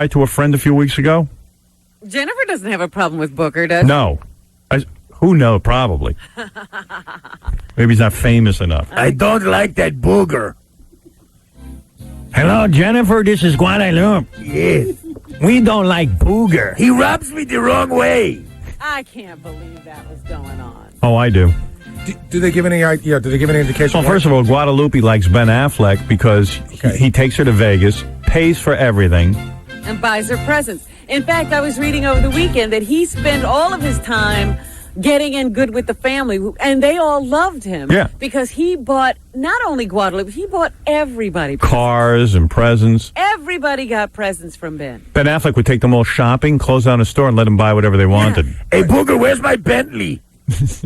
to a friend a few weeks ago? Jennifer doesn't have a problem with Booker, does she? No. Who knows? Probably. Maybe he's not famous enough. I don't like that booger. Hello, Jennifer. This is Guadalupe. Yes. We don't like booger. He rubs me the wrong way. I can't believe that was going on. Oh, I do. Do they give any idea? Do they give any indication? Well, first of all, Guadalupe likes Ben Affleck because he takes her to Vegas, pays for everything, And buys her presents. In fact, I was reading over the weekend that he spent all of his time getting in good with the family, and they all loved him. Yeah. Because he bought not only Guadalupe, he bought everybody cars and presents. Everybody got presents from Ben. Ben Affleck would take them all shopping, close down a store, and let them buy whatever they wanted. Hey, Booger, where's my Bentley?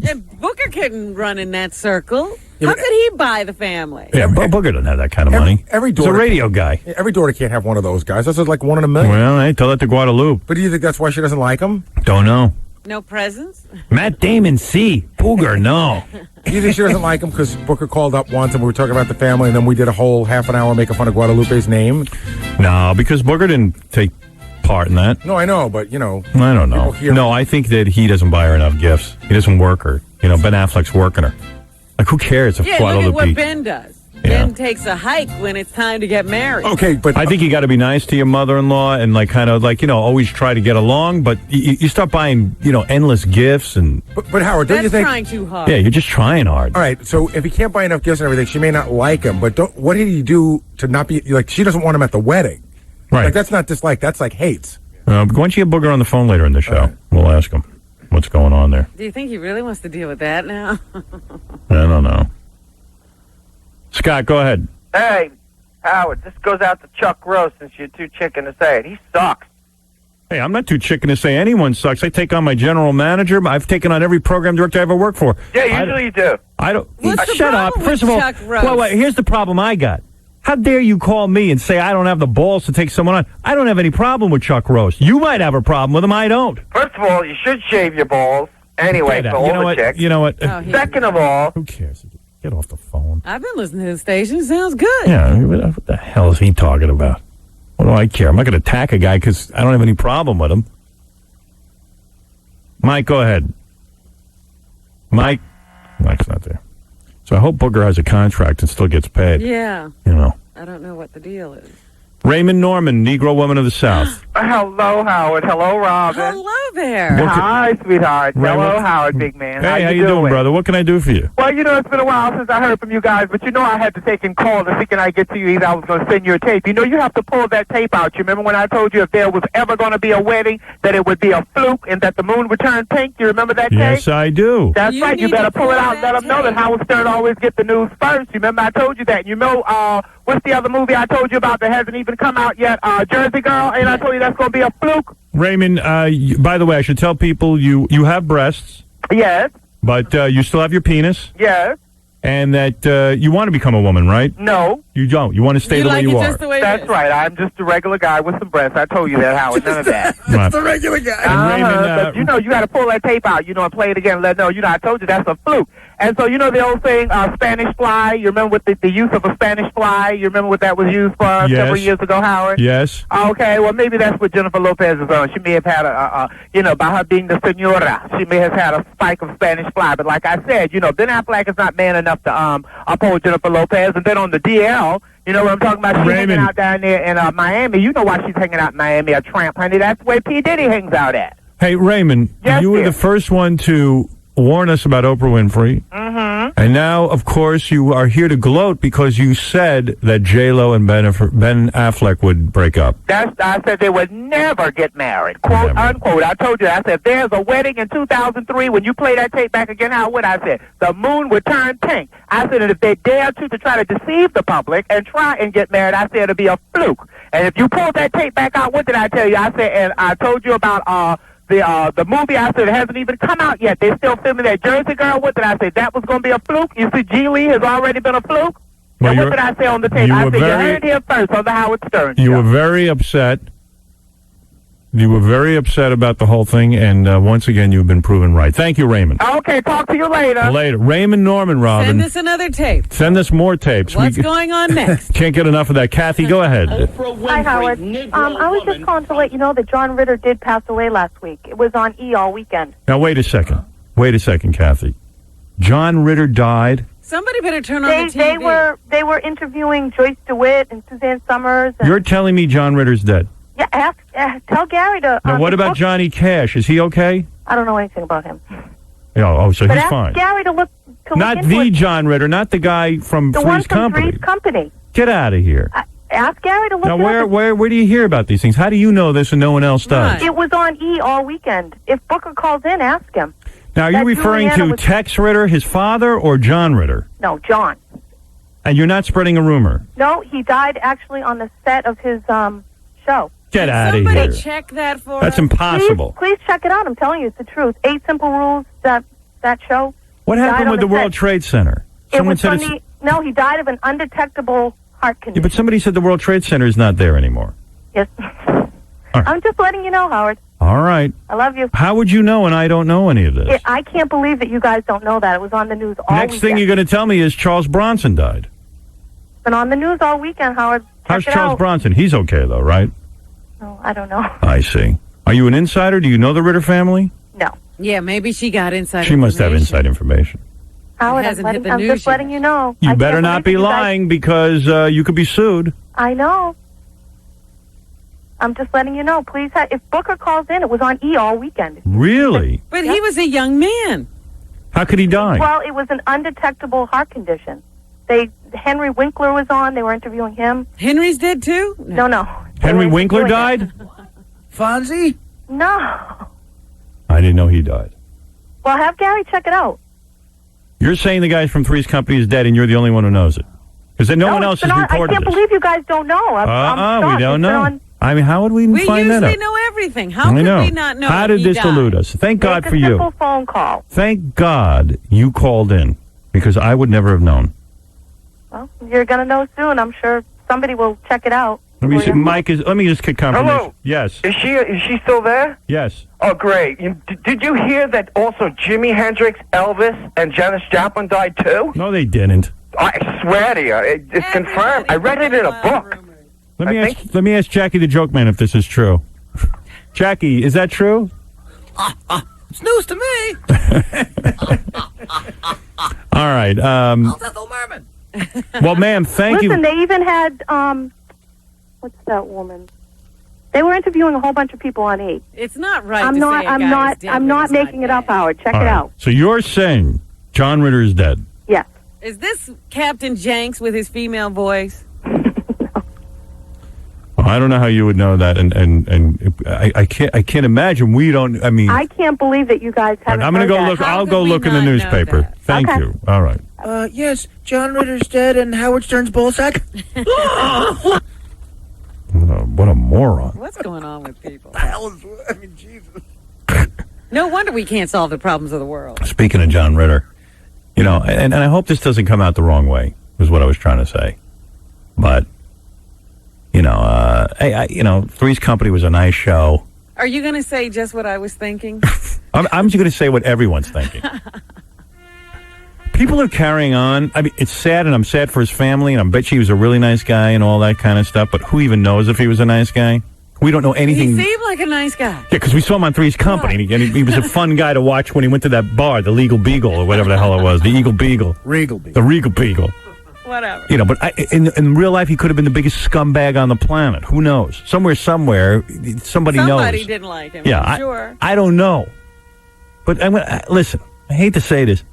And Booker couldn't run in that circle. How could he buy the family? Yeah, Booger doesn't have that kind of money. Every He's daughter, a radio guy. Every daughter can't have one of those guys. That's like one in a million. Well, hey, tell that to Guadalupe. But do you think that's why she doesn't like him? Don't know. No presents? Matt Damon, C. Booger, no. Do you think she doesn't like him because Booker called up once and we were talking about the family, and then we did a whole half an hour making fun of Guadalupe's name? No, because Booger didn't take part in that. No, I know, but, you know. I don't know. No, I think that he doesn't buy her enough gifts. He doesn't work her. You know, Ben Affleck's working her. Like, who cares if Guadalupe... Look at what Ben does. Yeah. Ben takes a hike when it's time to get married. Okay, but... I think you got to be nice to your mother-in-law and, like, kind of, like, you know, always try to get along, but you start buying, you know, endless gifts and... But Howard, don't you think... trying too hard. Yeah, you're just trying hard. All right, so if he can't buy enough gifts and everything, she may not like him, but what did he do to not be... Like, she doesn't want him at the wedding. Right. Like, that's not dislike, that's like hates. Why don't you get Booger on the phone later in the show? Right. We'll ask him what's going on there. Do you think he really wants to deal with that now? I don't know. Scott, go ahead. Hey, Howard, this goes out to Chuck Rose since you're too chicken to say it. He sucks. Hey, I'm not too chicken to say anyone sucks. I take on my general manager. I've taken on every program director I ever worked for. Yeah, usually you do. I don't. What's the Shut up. problem First with of all, Chuck Rose? well, here's the problem I got. How dare you call me and say I don't have the balls to take someone on? I don't have any problem with Chuck Rose. You might have a problem with him. I don't. First of all, you should shave your balls. Anyway, for all the chicks. You know what? Second of all... Who cares? Get off the phone. I've been listening to the station. Sounds good. Yeah, what the hell is he talking about? What do I care? I'm not going to attack a guy because I don't have any problem with him. Mike, go ahead. Mike's not there. So I hope Booger has a contract and still gets paid. Yeah. You know. I don't know what the deal is. Raymond Norman, Negro woman of the South. Hello, Howard. Hello, Robin. Hello there. Hi, sweetheart. Raymond. Hello, Howard, big man. Hey, how you doing, brother? What can I do for you? Well, you know, it's been a while since I heard from you guys, but you know I had to take and call to see can I get to you. Either I was going to send you a tape. You know, you have to pull that tape out. You remember when I told you if there was ever going to be a wedding, that it would be a fluke and that the moon would turn pink? You remember that tape? Yes, I do. That's right. You better pull it out and let them know that Howard Stern always get the news first. You remember I told you that. You know, what's the other movie I told you about that hasn't even come out yet? Jersey Girl, and I told you that's going to be a fluke. Raymond, by the way, I should tell people you have breasts. Yes. But you still have your penis. Yes. And that you want to become a woman, right? No. You don't. You want to stay the way you are. That's right. I'm just a regular guy with some breasts. I told you that, Howard. None of that. Right. Just a regular guy. Raymond, but, you know, you got to pull that tape out, you know, and play it again. Let know. You know, I told you that's a fluke. And so, you know the old saying, Spanish fly? You remember with the use of a Spanish fly? You remember what that was used for several years ago, Howard? Yes. Okay, well, maybe that's what Jennifer Lopez is on. She may have had you know, by her being the senora, she may have had a spike of Spanish fly. But like I said, you know, Ben Affleck is not man enough to uphold Jennifer Lopez. And then on the DL, you know what I'm talking about? She's hanging out down there in Miami. You know why she's hanging out in Miami, a tramp, honey. That's where P. Diddy hangs out at. Hey, Raymond, you were the first one to warn us about Oprah Winfrey. Mm-hmm. And now, of course, you are here to gloat because you said that J-Lo and Ben Affleck would break up. I said they would never get married, quote, unquote. I told you, I said, there's a wedding in 2003. When you play that tape back again, Howard, I said, the moon would turn pink. I said, and if they dare to try to deceive the public and try and get married, I said it'll be a fluke. And if you pull that tape back out, what did I tell you? I said, and I told you about, the movie, I said, it hasn't even come out yet. They're still filming that Jersey Girl. What did I say? That was going to be a fluke? You see, G. Lee has already been a fluke? Well, and what did I say on the tape? I said, you heard it here first on the Howard Stern Show. You were very upset You were very upset about the whole thing, and once again, you've been proven right. Thank you, Raymond. Okay, talk to you later. Later. Raymond Norman, Robin. Send us another tape. Send us more tapes. What's going on next? Can't get enough of that. Kathy, go ahead. Hi, Howard. I was just calling to let you know that John Ritter did pass away last week. It was on E! all weekend. Now, wait a second. Wait a second, Kathy. John Ritter died? Somebody better turn on the TV. They were interviewing Joyce DeWitt and Suzanne Summers. And, You're telling me John Ritter's dead? yeah, tell Gary to... Now, what about Johnny Cash? Is he okay? I don't know anything about him. So But he's ask fine. Gary to look Not into the it. John Ritter, not the guy from The one Three's from Company. Three's Company. Get out of here. Ask Gary to look Now, it up. where do you hear about these things? How do you know this and no one else does? Right. It was on E! all weekend. If Booker calls in, ask him. Now, are you That referring Juliana to was- Tex Ritter, his father, or John Ritter? No, John. And you're not spreading a rumor? No, he died actually on the set of his show. Get out of Somebody here. check that for That's us. impossible. Please check it out. I'm telling you, it's the truth. 8 Simple Rules, that show. What died happened on with the the World set. Trade Center? It Someone was said from it's... No, he died of an undetectable heart Yeah, condition. but somebody said the World Trade Center is not there anymore. Yes. right. I'm just letting you know, Howard. All right. I love you. How would you know and I don't know any of this? I can't believe that you guys don't know that. It was on the news all Next thing weekend. you're going to tell me is Charles Bronson died. It's been on the news all weekend, Howard. Check How's it Charles out. Bronson? He's okay, though, right? No, I don't know. I see. Are you an insider? Do you know the Ritter family? No. Yeah, maybe she got inside She must have information. inside information. Howard, hasn't hit the I'm news just yet. letting you know. You I better can't not believe be that you guys- lying because you could be sued. I know. I'm just letting you know. Please, if Booker calls in, it was on E! all weekend. Really? But he was a young man. How could he die? Well, it was an undetectable heart condition. Henry Winkler was on. They were interviewing him. Henry's dead too? No. They Henry were Winkler interviewing died? him. Fonzie? No. I didn't know he died. Well, have Gary check it out. You're saying the guy from Three's Company is dead and you're the only one who knows it? Because no one else it's has been on- reported I can't this. believe you guys don't know. I'm We shocked. don't It's been know. on- I mean, how would we We find that usually out? know everything. How I could know. we not know? How that did he this died? elude us? Thank God Make for a you. simple phone call. Thank God you called in because I would never have known. Well, you're going to know soon. I'm sure somebody will check it out. Let me for see. you. Mike is. Let me just get confirmation. Hello. Yes. Is she still there? Yes. Oh, great. Did you hear that also Jimi Hendrix, Elvis, and Janis Joplin died too? No, they didn't. I swear to you, it's confirmed. I read it in a book. Let me ask Jackie the Joke Man if this is true. Jackie, is that true? It's news to me. All right. Well, ma'am, thank Listen, you. they even had, what's that woman? They were interviewing a whole bunch of people on E! It's not right. I'm to not. say a I'm guy not. is dead I'm when not he's making it up, dead. Howard. Check All it right. out. So you're saying John Ritter is dead? Yes. Is this Captain Jenks with his female voice? Well, I don't know how you would know that, and I can't imagine. We don't. I mean, I can't believe that you guys haven't. I'm going to heard go that. look. How I'll could go we look in the not know newspaper. that? Thank Okay. you. All right. Yes, John Ritter's dead and Howard Stern's ballsack. What a moron. What's going on with people? Jesus. No wonder we can't solve the problems of the world. Speaking of John Ritter, and I hope this doesn't come out the wrong way, was what I was trying to say. But, Three's Company was a nice show. Are you going to say just what I was thinking? I'm just going to say what everyone's thinking. People are carrying on. I mean, it's sad, and I'm sad for his family, and I bet he was a really nice guy and all that kind of stuff, but who even knows if he was a nice guy? We don't know anything. He seemed like a nice guy. Yeah, because we saw him on Three's Company, and he was a fun guy to watch when he went to that bar, the Legal Beagle, or whatever the hell it was, the Eagle Beagle. Regal. The Regal Beagle. Whatever. But in real life, he could have been the biggest scumbag on the planet. Who knows? Somewhere, somebody knows. Somebody didn't like him. Yeah, I'm sure. I don't know. But listen, I hate to say this.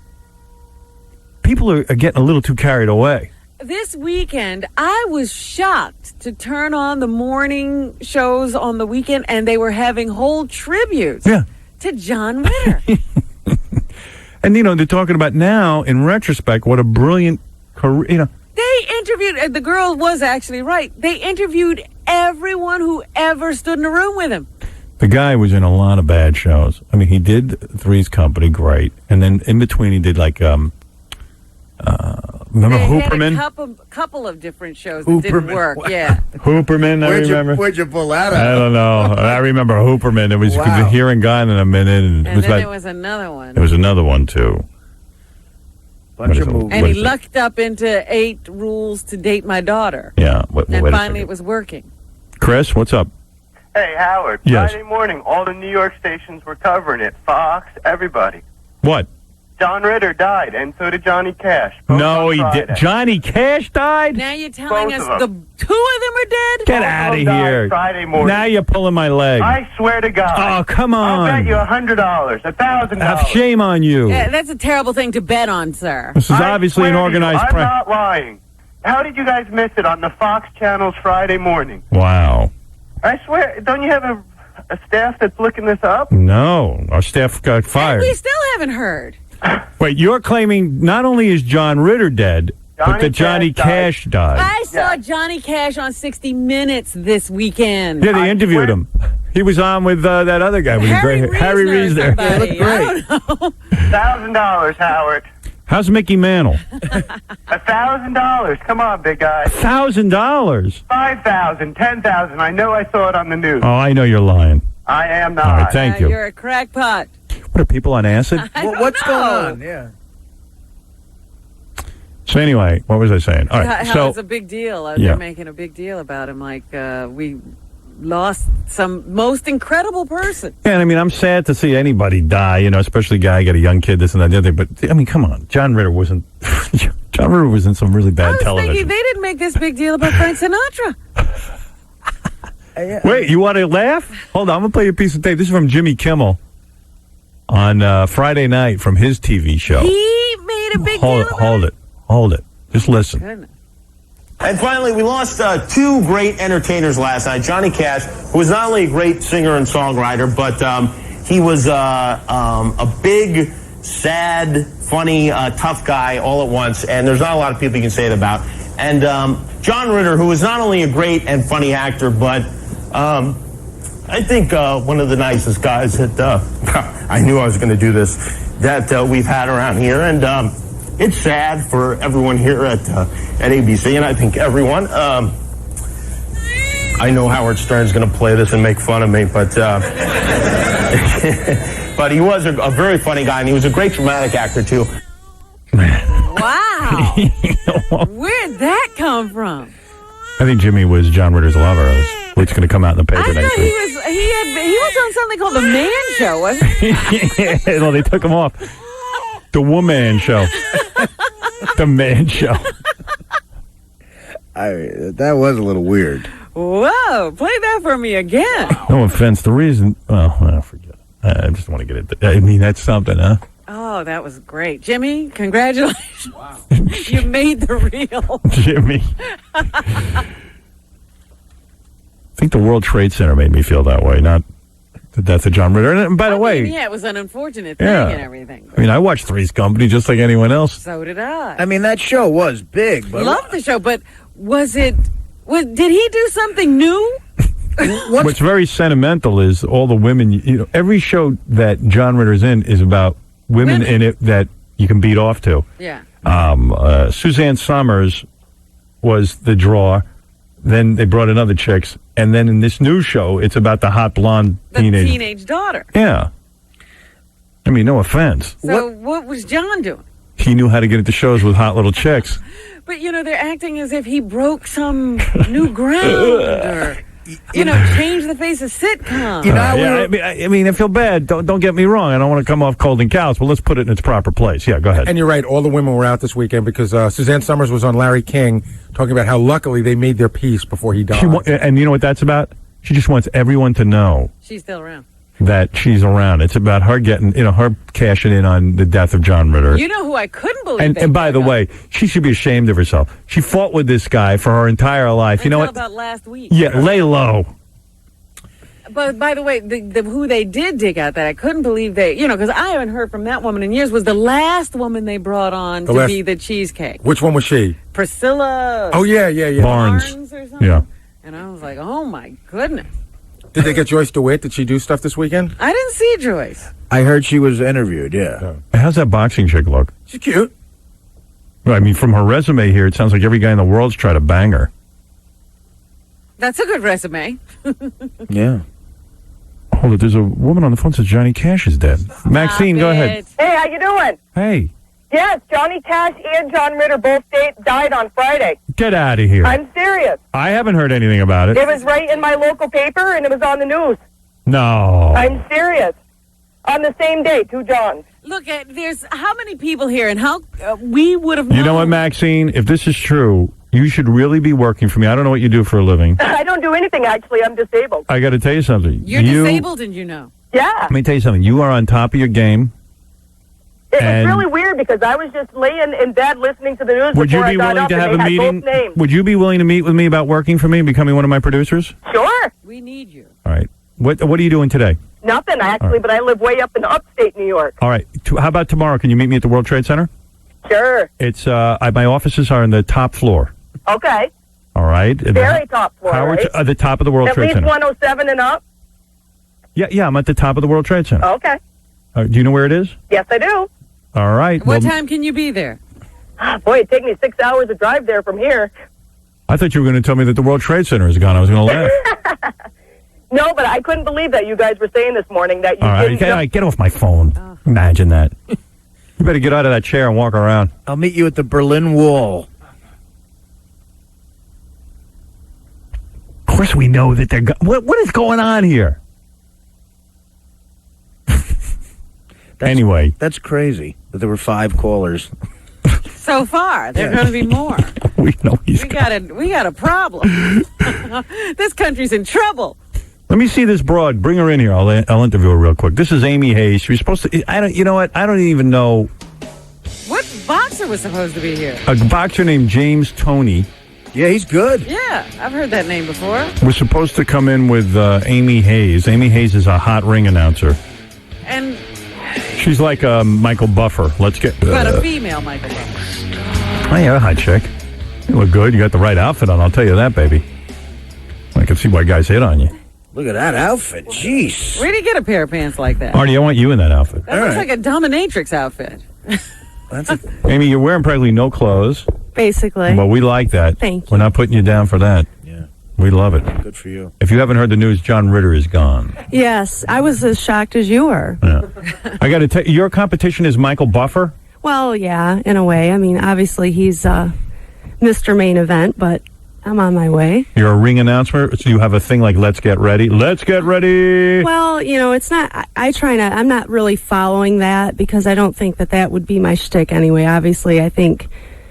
People are getting a little too carried away. This weekend, I was shocked to turn on the morning shows on the weekend, and they were having whole tributes to John Ritter. And, they're talking about now, in retrospect, what a brilliant career, They interviewed, the girl was actually right, they interviewed everyone who ever stood in a room with him. The guy was in a lot of bad shows. I mean, he did Three's Company, great. And then in between, he did Remember They Hooperman? had a couple of different shows that didn't work. Wow. Yeah. Hooperman, I remember. Where'd you pull that I out? don't know. I remember Hooperman. It was Wow. hearing God in a minute. And And then there was another one. there was another one, too. Bunch What of is it? movies. And What he is it? lucked up into 8 rules to date my daughter. Yeah. And wait a finally second. it was working. Chris, what's up? Hey, Howard. Yes. Friday morning, all the New York stations were covering it. Fox, everybody. What? John Ritter died, and so did Johnny Cash. Both No, on he Friday. did. Johnny Cash died? Now you're telling Both us of the them. 2 of them are dead? Get Both out of them died here. Friday morning. Now you're pulling my leg. I swear to God. Oh, come on. I'll bet you $100, $1,000. Shame on you. Yeah, that's a terrible thing to bet on, sir. This is obviously an organized I'm prank. not lying. How did you guys miss it on the Fox channels Friday morning? Wow. I swear, don't you have a staff that's looking this up? No, our staff got And fired. we still haven't heard. Wait, you're claiming not only is John Ritter dead, but that Johnny Cash died. I saw Johnny Cash on 60 Minutes this weekend. Yeah, they interviewed him. He was on with that other guy. With Harry Harry Reese there. Rees. looked great. I don't know. $1,000, Howard. How's Mickey Mantle? $1,000. Come on, big guy. $1,000. 5,000, 10,000. I know I saw it on the news. Oh, I know you're lying. I am not. All right, thank you. You're a crackpot. What are people on acid? What's know. going on? Yeah. So anyway, what was I saying? All right, How so it's a big deal. Yeah. They're making a big deal about him. Like, we lost some most incredible person. yeah, I mean, I'm sad to see anybody die. You know, especially a guy got a young kid, this and that, the other. But I mean, come on, John Ritter wasn't. John Ritter was in some really I bad was television. thinking they didn't make this big deal about Frank Sinatra. Wait, you want to laugh? Hold on, I'm gonna play you a piece of tape. This is from Jimmy Kimmel on Friday night from his TV show. He made a big deal about Hold it. Just listen. Goodness. And finally, we lost 2 great entertainers last night. Johnny Cash, who was not only a great singer and songwriter, but he was a big, sad, funny, tough guy all at once. And there's not a lot of people you can say it about. And John Ritter, who was not only a great and funny actor, but I think one of the nicest guys that I knew I was going to do this, that we've had around here. And it's sad for everyone here at ABC, and I think everyone. I know Howard Stern's going to play this and make fun of me, but but he was a very funny guy, and he was a great dramatic actor too. Wow. Where'd that come from? I think Jimmy was John Ritter's lover. It's going to come out in the paper I next thought week. he was on something called The Man Show, wasn't he? No, they took him off. The Woman Show. The Man Show. That was a little weird. Whoa, play that for me again. No offense. The reason, well, forget it. I just want to get it. I mean, that's something, huh? Oh, that was great. Jimmy, congratulations. Wow. You made the reel. Jimmy. I think the World Trade Center made me feel that way, not the death of John Ritter. And by the way, yeah, it was an unfortunate thing Yeah. and everything. I mean, I watched Three's Company just like anyone else. So did I. I mean, that show was big, but Loved the show, but did he do something new? What's very sentimental is all the women, you know, every show that John Ritter's in is about women in it that you can beat off to. Yeah. Suzanne Summers was the draw. Then they brought in other chicks. And then in this new show, it's about the hot blonde The teenage. teenage daughter. Yeah. I mean, no offense. So what was John doing? He knew how to get into shows with hot little chicks. But, they're acting as if he broke some new ground or, changed the face of sitcom. I mean, I feel bad. Don't get me wrong. I don't want to come off cold and callous, but let's put it in its proper place. Yeah, go ahead. And you're right. All the women were out this weekend because Suzanne Summers was on Larry King talking about how luckily they made their peace before he died. And you know what that's about? She just wants everyone to know She's still around. that she's around. It's about her getting, her cashing in on the death of John Ritter. You know who I couldn't believe And by the way, she should be ashamed of herself. She fought with this guy for her entire life. You know what? about last week. Yeah, lay low. But by the way, the who they did dig out that I couldn't believe because I haven't heard from that woman in years, was the last woman they brought on to be the cheesecake. Which one was she? Priscilla. Oh, yeah. Barnes. Or something. Yeah. And I was like, oh my goodness. Did they get Joyce DeWitt? Did she do stuff this weekend? I didn't see Joyce. I heard she was interviewed, yeah. How's that boxing chick look? She's cute. Well, I mean, from her resume here, it sounds like every guy in the world's tried to bang her. That's a good resume. Yeah. Hold it. There's a woman on the phone that says Johnny Cash is dead. Maxine, go ahead. Hey, how you doing? Hey. Yes, Johnny Cash and John Ritter both died on Friday. Get out of here. I'm serious. I haven't heard anything about it. It was right in my local paper, and it was on the news. No. I'm serious. On the same day, 2 Johns. Look, there's how many people here, and how we would have known. You know what, Maxine? If this is true, you should really be working for me. I don't know what you do for a living. I don't do anything, actually. I'm disabled. I got to tell you something. You're disabled, and you know. Yeah. Let me tell you something. You are on top of your game. It was really weird because I was just laying in bed listening to the news Would you before be I got willing up to and have they a had meeting? both names. Would you be willing to meet with me about working for me, becoming one of my producers? Sure. We need you. All right. What are you doing today? Nothing, actually, but I live way up in upstate New York. All right. How about tomorrow? Can you meet me at the World Trade Center? Sure. It's my offices are on the top floor. Okay. All right. Very top floor, right? The top of the World Trade Center. At least 107 and up? Yeah, I'm at the top of the World Trade Center. Okay. Do you know where it is? Yes, I do. All right. What time can you be there? Boy, it'd take me 6 hours to drive there from here. I thought you were going to tell me that the World Trade Center is gone. I was going to laugh. No, but I couldn't believe that you guys were saying this morning that you All didn't... right, get off my phone. Oh. Imagine that. You better get out of that chair and walk around. I'll meet you at the Berlin Wall. Of course we know that they're... What is going on here? Anyway. That's crazy that there were 5 callers. So far, there are going to be more. We know we got a problem. This country's in trouble. Let me see this broad. Bring her in here. I'll interview her real quick. This is Amy Hayes. She was supposed to... You know what? I don't even know... What boxer was supposed to be here? A boxer named James Toney. Yeah, he's good. Yeah, I've heard that name before. Was supposed to come in with Amy Hayes. Amy Hayes is a hot ring announcer. And... She's like Michael Buffer. Let's get... But a female Michael Buffer. Oh, yeah, hot chick. You look good. You got the right outfit on. I'll tell you that, baby. I can see why guys hit on you. Look at that outfit. Jeez. Where do you get a pair of pants like that? Artie, I want you in that outfit. That looks like a dominatrix outfit. Amy, you're wearing practically no clothes. Basically. But we like that. Thank you. We're not putting you down for that. Yeah. We love it. Good for you. If you haven't heard the news, John Ritter is gone. Yes, I was as shocked as you were. Yeah. I got to tell you, your competition is Michael Buffer? Well, yeah, in a way. I mean, obviously he's Mr. Main Event, but I'm on my way. You're a ring announcer, so you have a thing like "Let's get ready." Let's get ready. Well, it's not. I'm not really following that because I don't think that would be my shtick anyway. Obviously, I think.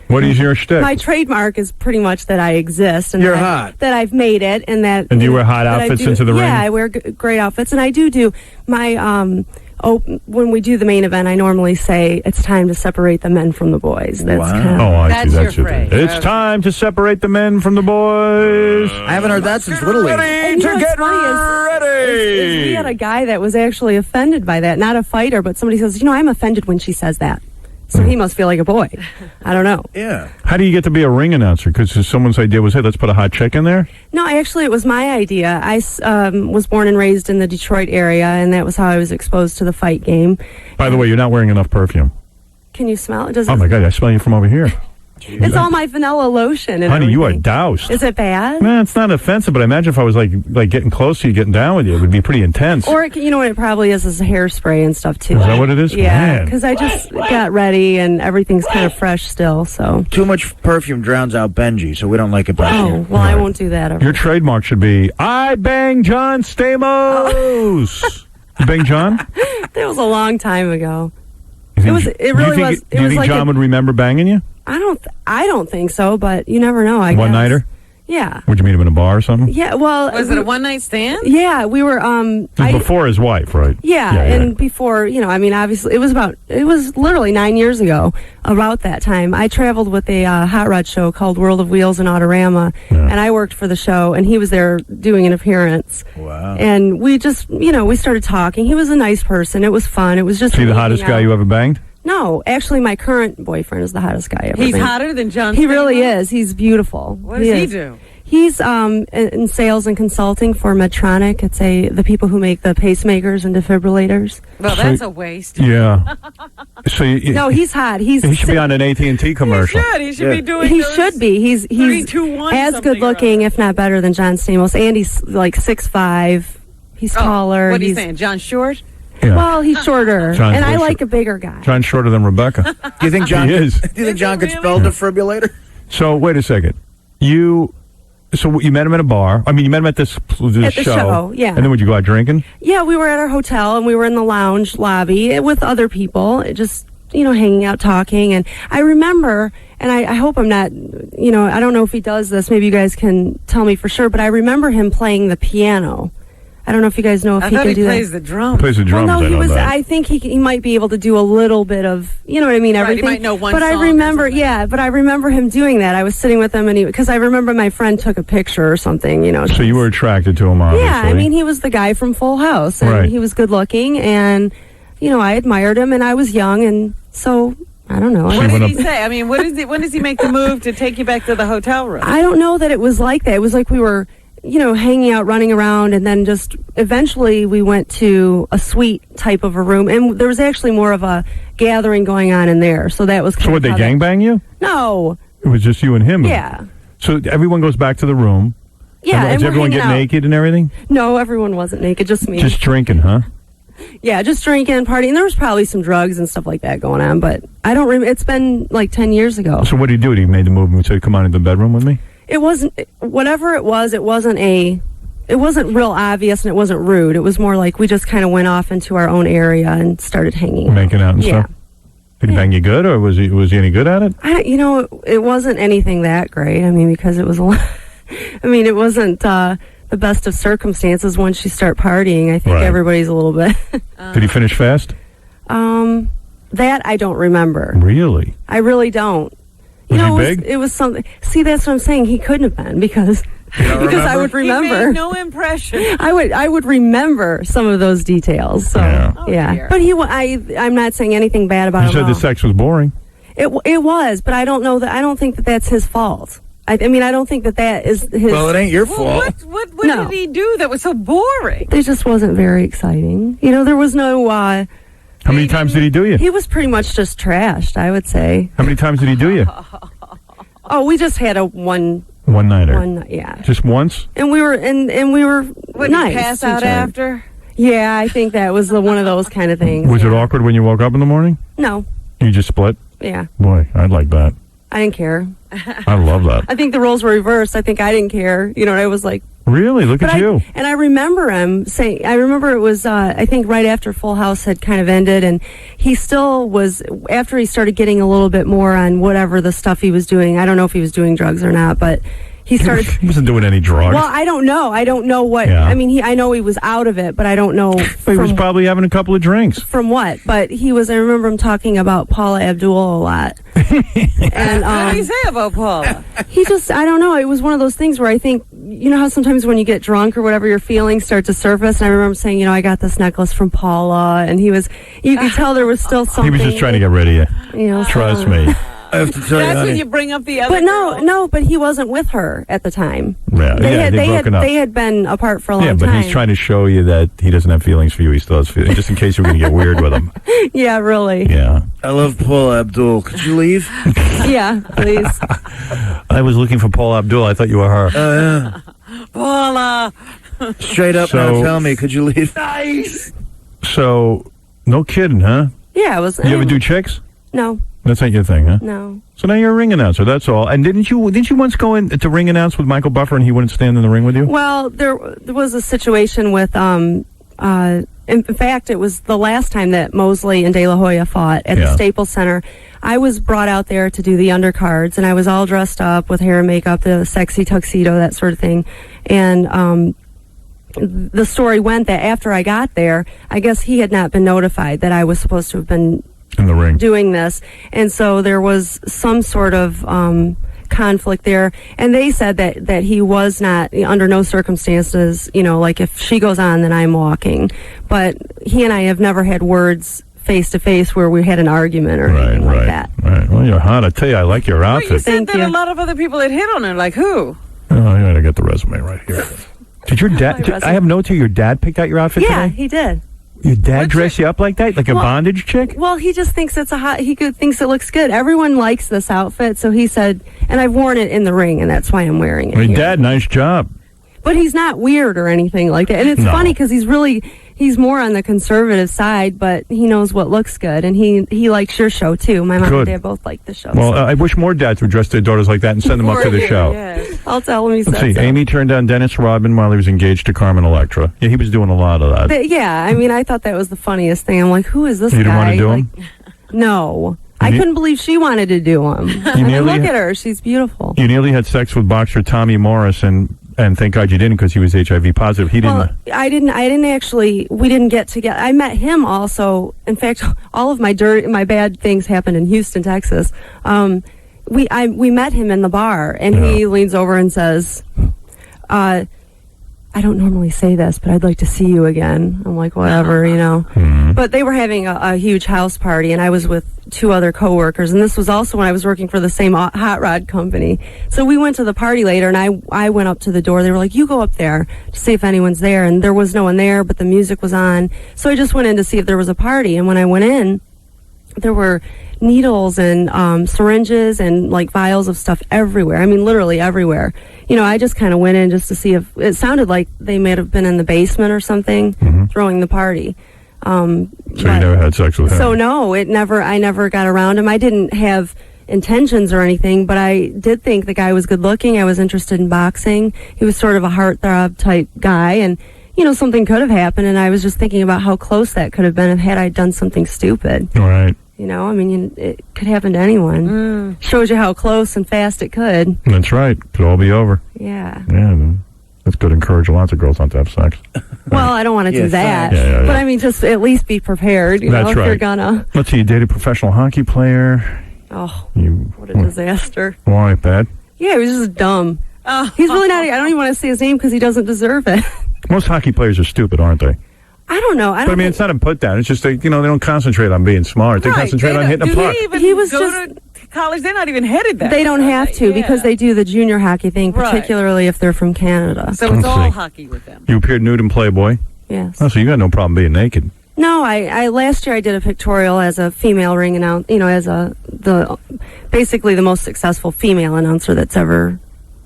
What is your shtick? My trademark is pretty much that I exist and you're hot. That I've made it, and that. And do you wear hot outfits into the ring? Yeah, I wear great outfits, and I do my. When we do the main event, I normally say it's time to separate the men from the boys. That's wow. I see. That's your phrase. It's time to separate the men from the boys. I haven't heard that since Little League. And what's funny is we had a guy that was actually offended by that. Not a fighter, but somebody says, I'm offended when she says that. So he must feel like a boy. I don't know. Yeah. How do you get to be a ring announcer? Because someone's idea was, hey, let's put a hot chick in there? No, actually, it was my idea. I was born and raised in the Detroit area, and that was how I was exposed to the fight game. By the way, you're not wearing enough perfume. Can you smell it? Oh, my God, I smell you from over here. It's all my vanilla lotion. And honey, everything. you are doused. Is it bad? No, it's not offensive, but I imagine if I was like getting close to you, getting down with you, it would be pretty intense. Or, what it probably is hairspray and stuff, too. Is that what it is? Yeah, because I just got ready and everything's kind of fresh still, so. Too much perfume drowns out Benji, so we don't like it back here. Oh, well, I won't do that ever. Your trademark should be, I bang John Stamos. You bang John? That was a long time ago. Do you think John would remember banging you? I don't think so, but you never know, I guess. One-nighter? Yeah. Would you meet him in a bar or something? Yeah, well... Was it a one-night stand? Yeah, we were... before his wife, right? Yeah, before, obviously, it was literally 9 years ago, about that time. I traveled with a hot rod show called World of Wheels and Autorama, and I worked for the show, and he was there doing an appearance. Wow. And we just, we started talking. He was a nice person. It was fun. It was just... Is he the hottest guy you ever banged? No, actually, my current boyfriend is the hottest guy ever. He's hotter than John. He really is. He's beautiful. What does he do? He's in sales and consulting for Medtronic. It's the people who make the pacemakers and defibrillators. Well, that's a waste. Yeah. So no, he's hot. He should be on an AT&T commercial. He should be doing. He should be. He's 3-2-1 as good looking, if not better, than John Stamos. And he's like 6'5". He's taller. What are you saying, John Short? Yeah. Well, he's shorter, John's and I way like a bigger guy. John's shorter than Rebecca. Do you think John? He is. Do you think John could spell defibrillator? So wait a second. So you met him at a bar. I mean, you met him at this At the show, yeah. And then would you go out drinking? Yeah, we were at our hotel, and we were in the lounge lobby with other people, just, hanging out, talking. And I remember, and I hope I'm not, I don't know if he does this. Maybe you guys can tell me for sure, but I remember him playing the piano. I don't know if you guys know if he can do that. I thought he plays the drums. Plays the drums. Well, no, I know that. I think he might be able to do a little bit of, everything. Right, he might know one but song I remember, but I remember him doing that. I was sitting with him, because I remember my friend took a picture or something, So you were attracted to him, obviously. Yeah, I mean, he was the guy from Full House, and he was good looking, and I admired him, and I was young, and so I don't know. What did he say? I mean, when does he make the move to take you back to the hotel room? I don't know that it was like that. It was like we were, hanging out, running around, and then just eventually we went to a suite type of a room, and there was actually more of a gathering going on in there. So that was. So would they gangbang you? No. It was just you and him. Yeah. So everyone goes back to the room. Yeah. Does everyone get naked and everything? No, everyone wasn't naked. Just me. Just drinking, huh? Yeah, just drinking, partying. There was probably some drugs and stuff like that going on, but I don't remember. It's been like 10 years ago. So what did he do? Did he made the move and said, "Come on into the bedroom with me"? It wasn't, whatever it wasn't real obvious, and it wasn't rude. It was more like we just kind of went off into our own area and started hanging Making out and stuff? Did he bang you good, or was he any good at it? It wasn't anything that great. I mean, because it was a lot. I mean, it wasn't the best of circumstances once you start partying. I think everybody's a little bit. Did he finish fast? That I don't remember. Really? I really don't. Was he big? It was something. See, that's what I'm saying. He couldn't have been because I would remember. He made no impression. I would remember some of those details. So yeah. But I'm not saying anything bad about him. You said the sex was boring. It was, but I don't know that. I don't think that that's his fault. I mean, I don't think that is his. Well, it ain't your fault. What did he do that was so boring? It just wasn't very exciting. There was no. How many times did he do you? He was pretty much just trashed, I would say. How many times did he do you? Oh, we just had a one-nighter. Yeah. Just once? And we were Would nice. he pass out after? Yeah, I think that was one of those kind of things. Was it awkward when you woke up in the morning? No. You just split? Yeah. Boy, I'd like that. I didn't care. I love that. I think the roles were reversed. I think I didn't care. I was like... Really? Look at you. And I remember him saying... I remember it was, I think, right after Full House had kind of ended, and he still was... After he started getting a little bit more on whatever the stuff he was doing, I don't know if he was doing drugs or not, but... He started. He wasn't doing any drugs. Well, I don't know. I don't know what. Yeah. I mean, I know he was out of it, but I don't know. He was probably having a couple of drinks. From what? But he was. I remember him talking about Paula Abdul a lot. And what did he say about Paula? He just. I don't know. It was one of those things where I think how sometimes when you get drunk or whatever, your feelings start to surface. And I remember him saying, I got this necklace from Paula, and he was. You could tell there was still something. He was just trying to get rid of you. Trust me. I have to tell you, That's when you bring up the other. But no, but he wasn't with her at the time. Yeah, they had been apart for a long time. Yeah, but he's trying to show you that he doesn't have feelings for you. He still has feelings, just in case you're going to get weird with him. Yeah, really. Yeah. I love Paula Abdul. Could you leave? Yeah, please. I was looking for Paula Abdul. I thought you were her. Yeah. Paula. Straight up now, tell me, could you leave? Nice. So, no kidding, huh? Yeah, it was. You ever do chicks? No. That's not your thing, huh? No. So now you're a ring announcer. That's all. And didn't you once go in to ring announce with Michael Buffer and he wouldn't stand in the ring with you? Well, there was a situation with in fact, it was the last time that Mosley and De La Hoya fought at the Staples Center. I was brought out there to do the undercards, and I was all dressed up with hair and makeup, the sexy tuxedo, that sort of thing. And the story went that after I got there, I guess he had not been notified that I was supposed to have been in the ring doing this, and so there was some sort of conflict there, and they said that he was not, under no circumstances, like if she goes on, then I'm walking. But he and I have never had words face to face where we had an argument or anything like that. Right. Well, you're hot. I tell you, I like your outfit. Well, you said that a lot of other people had hit on her. Like who? Oh, I gotta get the resume right here. Did your dad? I have notes here. Your dad picked out your outfit Yeah, today? he did. Your dad dressed you up like that, like a bondage chick? Well, he just thinks it's thinks it looks good. Everyone likes this outfit, so he said, and I've worn it in the ring, and that's why I'm wearing it. I mean, Dad, nice job. But he's not weird or anything like that. And it's funny because he's more on the conservative side, but he knows what looks good. And he likes your show, too. My mom and dad both like the show. Well, I wish more dads would dress their daughters like that and send them up to the show. Yes. I'll tell him he said Let's see. so. Amy turned down Dennis Rodman while he was engaged to Carmen Electra. Yeah, he was doing a lot of that. Yeah, I mean, I thought that was the funniest thing. I'm like, who is this guy? You didn't want to do him? No. I couldn't believe she wanted to do him. Look at her. She's beautiful. You nearly had sex with boxer Tommy Morris, and thank God you didn't because he was HIV positive. He didn't. Well, I didn't actually. We didn't get together. I met him also. In fact, all of my bad things happened in Houston, Texas. We met him in the bar, and he leans over and says, "I don't normally say this, but I'd like to see you again." I'm like, whatever, you know. Mm-hmm. But they were having a huge house party, and I was with 2 other coworkers, and this was also when I was working for the same hot rod company. So we went to the party later, and I went up to the door. They were like, "You go up there to see if anyone's there," and there was no one there, but the music was on. So I just went in to see if there was a party, and when I went in, there were needles and syringes and like vials of stuff everywhere. I mean, literally everywhere. You know, I just kind of went in just to see if it sounded like they may have been in the basement or something throwing the party. So you never had sex with him? So no, I never got around him. I didn't have intentions or anything, but I did think the guy was good looking. I was interested in boxing. He was sort of a heartthrob type guy, and you know, something could have happened, and I was just thinking about how close that could have been had I done something stupid. All right. You know, I mean, it could happen to anyone. Shows you how close and fast it could. That's right. Could all be over. Yeah. Yeah. That's good. Encourage lots of girls not to have sex. Well, I don't want to do that. Yeah. But I mean, just at least be prepared. You know, if you're gonna. Let's see. You dated a professional hockey player. Oh, what a disaster. Why? Bad? Yeah, he was just dumb. He's really not. I don't even want to say his name because he doesn't deserve it. Most hockey players are stupid, aren't they? I don't know. But I mean, it's not a put down. It's just they don't concentrate on being smart. They concentrate on hitting a puck. He was just to college. They're not even headed that. They don't have to because they do the junior hockey thing, particularly if they're from Canada. So it's all hockey with them. You appeared nude in Playboy. Yes. Oh, so you got no problem being naked. No, I last year I did a pictorial as a female ring announcer. You know, as basically the most successful female announcer that's ever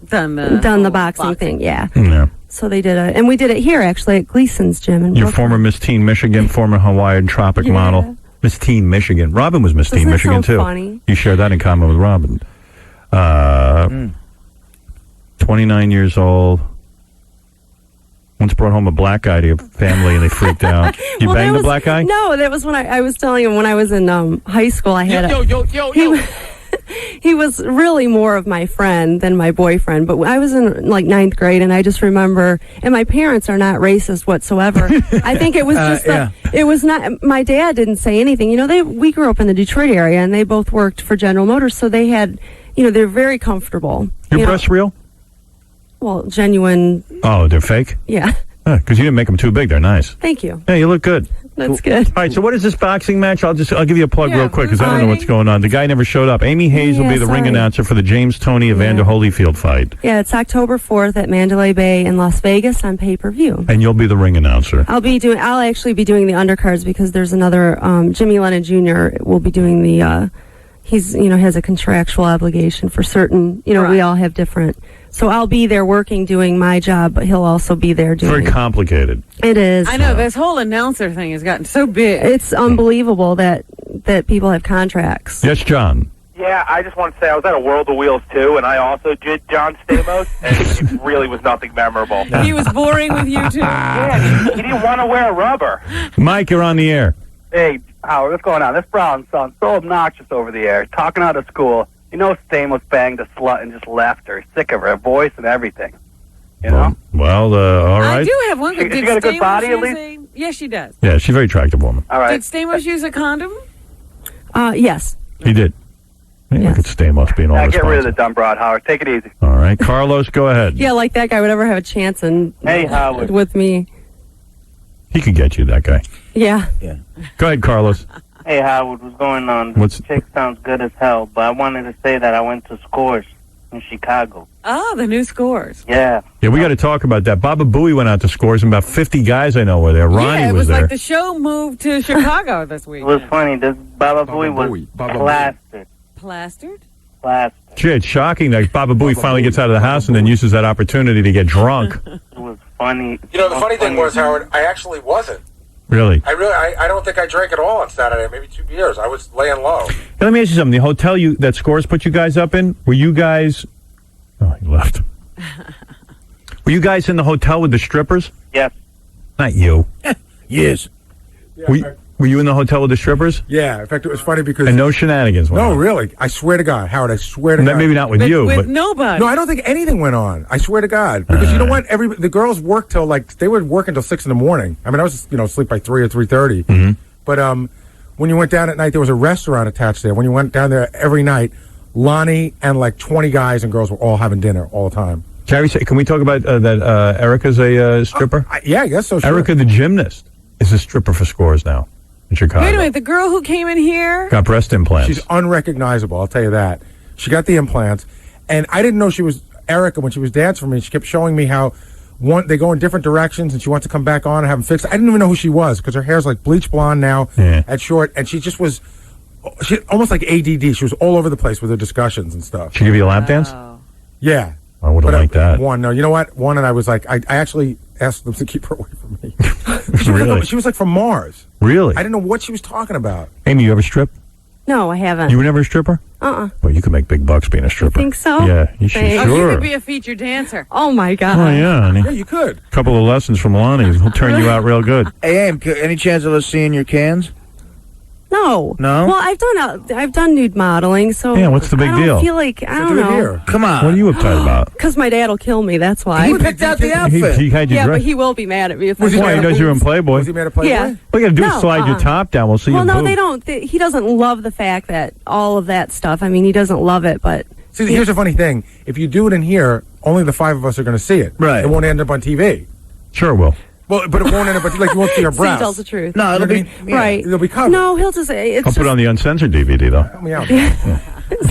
done the boxing thing. Yeah. So they did and we did it here actually at Gleason's gym in Your Brooklyn. former Miss Teen Michigan, former Hawaiian Tropic model, Miss Teen Michigan. Robin was Miss Teen Michigan too. Funny? You share that in common with Robin. 29 years old. Once brought home a black guy to your family and they freaked out. You banged the black guy? No, that was when I was telling him when I was in high school. I had he was really more of my friend than my boyfriend. But I was in like 9th grade, and I just remember. And my parents are not racist whatsoever. I think it was just it was not. My dad didn't say anything. You know, we grew up in the Detroit area, and they both worked for General Motors, so they had, you know, they're very comfortable. Your breasts real? Well, genuine. Oh, they're fake? Yeah. Because you didn't make them too big. They're nice. Thank you. Yeah, you look good. That's good. All right, so what is this boxing match? I'll give you a plug real quick because I don't know what's going on. The guy never showed up. Amy Hayes will be the ring announcer for the James Toney Evander Holyfield fight. Yeah, it's October 4th at Mandalay Bay in Las Vegas on pay-per-view. And you'll be the ring announcer. I'll actually be doing the undercards because there's another Jimmy Lennon Jr. will be doing the he's has a contractual obligation for certain, we all have different. So I'll be there working, doing my job, but he'll also be there doing... Very complicated. It is. I know, this whole announcer thing has gotten so big. It's unbelievable that people have contracts. Yes, John. Yeah, I just want to say I was at a World of Wheels, too, and I also did John Stamos, and it really was nothing memorable. He was boring with you, too. Yeah, he didn't want to wear a rubber. Mike, you're on the air. Hey, Howard, what's going on? This Brown son, so obnoxious over the air, talking out of school. You know Stamos banged a slut and just left her. Sick of her voice and everything. You know? Well, all right. I do have one. She got a good body, at least? Yes, she does. Yeah, she's a very attractive woman. All right. Did Stamos use a condom? Yes. He did. Look at Stamos being all Get rid of the dumb broad, Howard. Take it easy. All right. Carlos, go ahead. Yeah, like that guy would ever have a chance Hey, Howard. with me. He could get you, that guy. Yeah. Go ahead, Carlos. Hey, Howard, what's going on? What's chick sounds good as hell, but I wanted to say that I went to Scores in Chicago. Oh, the new Scores. Yeah. Yeah, we got to talk about that. Baba Booey went out to Scores, and about 50 guys I know were there. Ronnie yeah, it was was there. like the show moved to Chicago this week. It was funny. This Baba Booey was plastered. Plastered? Plastered. Gee, it's shocking that Baba Booey finally gets out of the house and then uses that opportunity to get drunk. It was funny. You know, the funny thing was, Howard, I actually wasn't. Really? I don't think I drank at all on Saturday. Maybe 2 beers. I was laying low. Hey, let me ask you something. The hotel that Scores put you guys up in, were you guys... Oh, he left. Were you guys in the hotel with the strippers? Yes. Not you. Yes. Were you in the hotel with the strippers? Yeah, in fact, it was funny because... And no shenanigans went on. Really. I swear to God, Howard, I swear to God. Maybe not with you, with but... nobody. No, I don't think anything went on. I swear to God. Because you know what? The girls worked till, they would work until 6 in the morning. I mean, I was, asleep by 3 or 3:30. Mm-hmm. But when you went down at night, there was a restaurant attached there. When you went down there every night, Lonnie and 20 guys and girls were all having dinner all the time. Carrie, can we talk about that Erica's a stripper? Yeah, I guess so, sure. Erica, the gymnast, is a stripper for Scores now in Chicago. Wait a minute, the girl who came in here? Got breast implants. She's unrecognizable, I'll tell you that. She got the implants, and I didn't know she was Erica when she was dancing for me. She kept showing me how they go in different directions, and she wants to come back on and have them fixed. I didn't even know who she was because her hair's like bleach blonde now at short, and she just was almost like ADD. She was all over the place with her discussions and stuff. She give you a lap dance? Yeah. I would have liked that. No, you know what? One, and I was like, I actually asked them to keep her away from me. Really? She was like from Mars. Really? I didn't know what she was talking about. Amy, you ever strip? No, I haven't. You were never a stripper? Well, you could make big bucks being a stripper. Think so? Yeah, you should. Thanks. Oh, you Sure. could be a featured dancer. Oh, my God. Oh, yeah, honey. Yeah, you could. A couple of lessons from Lonnie will turn you out real good. Hey, Aim, any chance of us seeing your cans? No. No? Well, I've done nude modeling, so Yeah, what's the big I don't deal? feel like I don't know. Come on. What are you uptight about? Because my dad will kill me. That's why. He picked out the outfit. He had you Yeah, dressed. but he will be mad at me if Was I he Why? He knows you're in Playboy. Was he made a Playboy? Yeah. All you got to do is No, slide your top down. We'll see Well, your no, boobs. they don't. He doesn't love the fact that all of that stuff. I mean, he doesn't love it, but See, here's a funny thing. If you do it in here, only the 5 of us are going to see it. Right. It won't end up on TV. Sure will. Well, but it won't end up on TV. You won't see our he breasts. tells the truth. No, it'll be Right. It'll be covered. No, he'll just say it's I'll put it just, on the uncensored DVD, though. Help me out.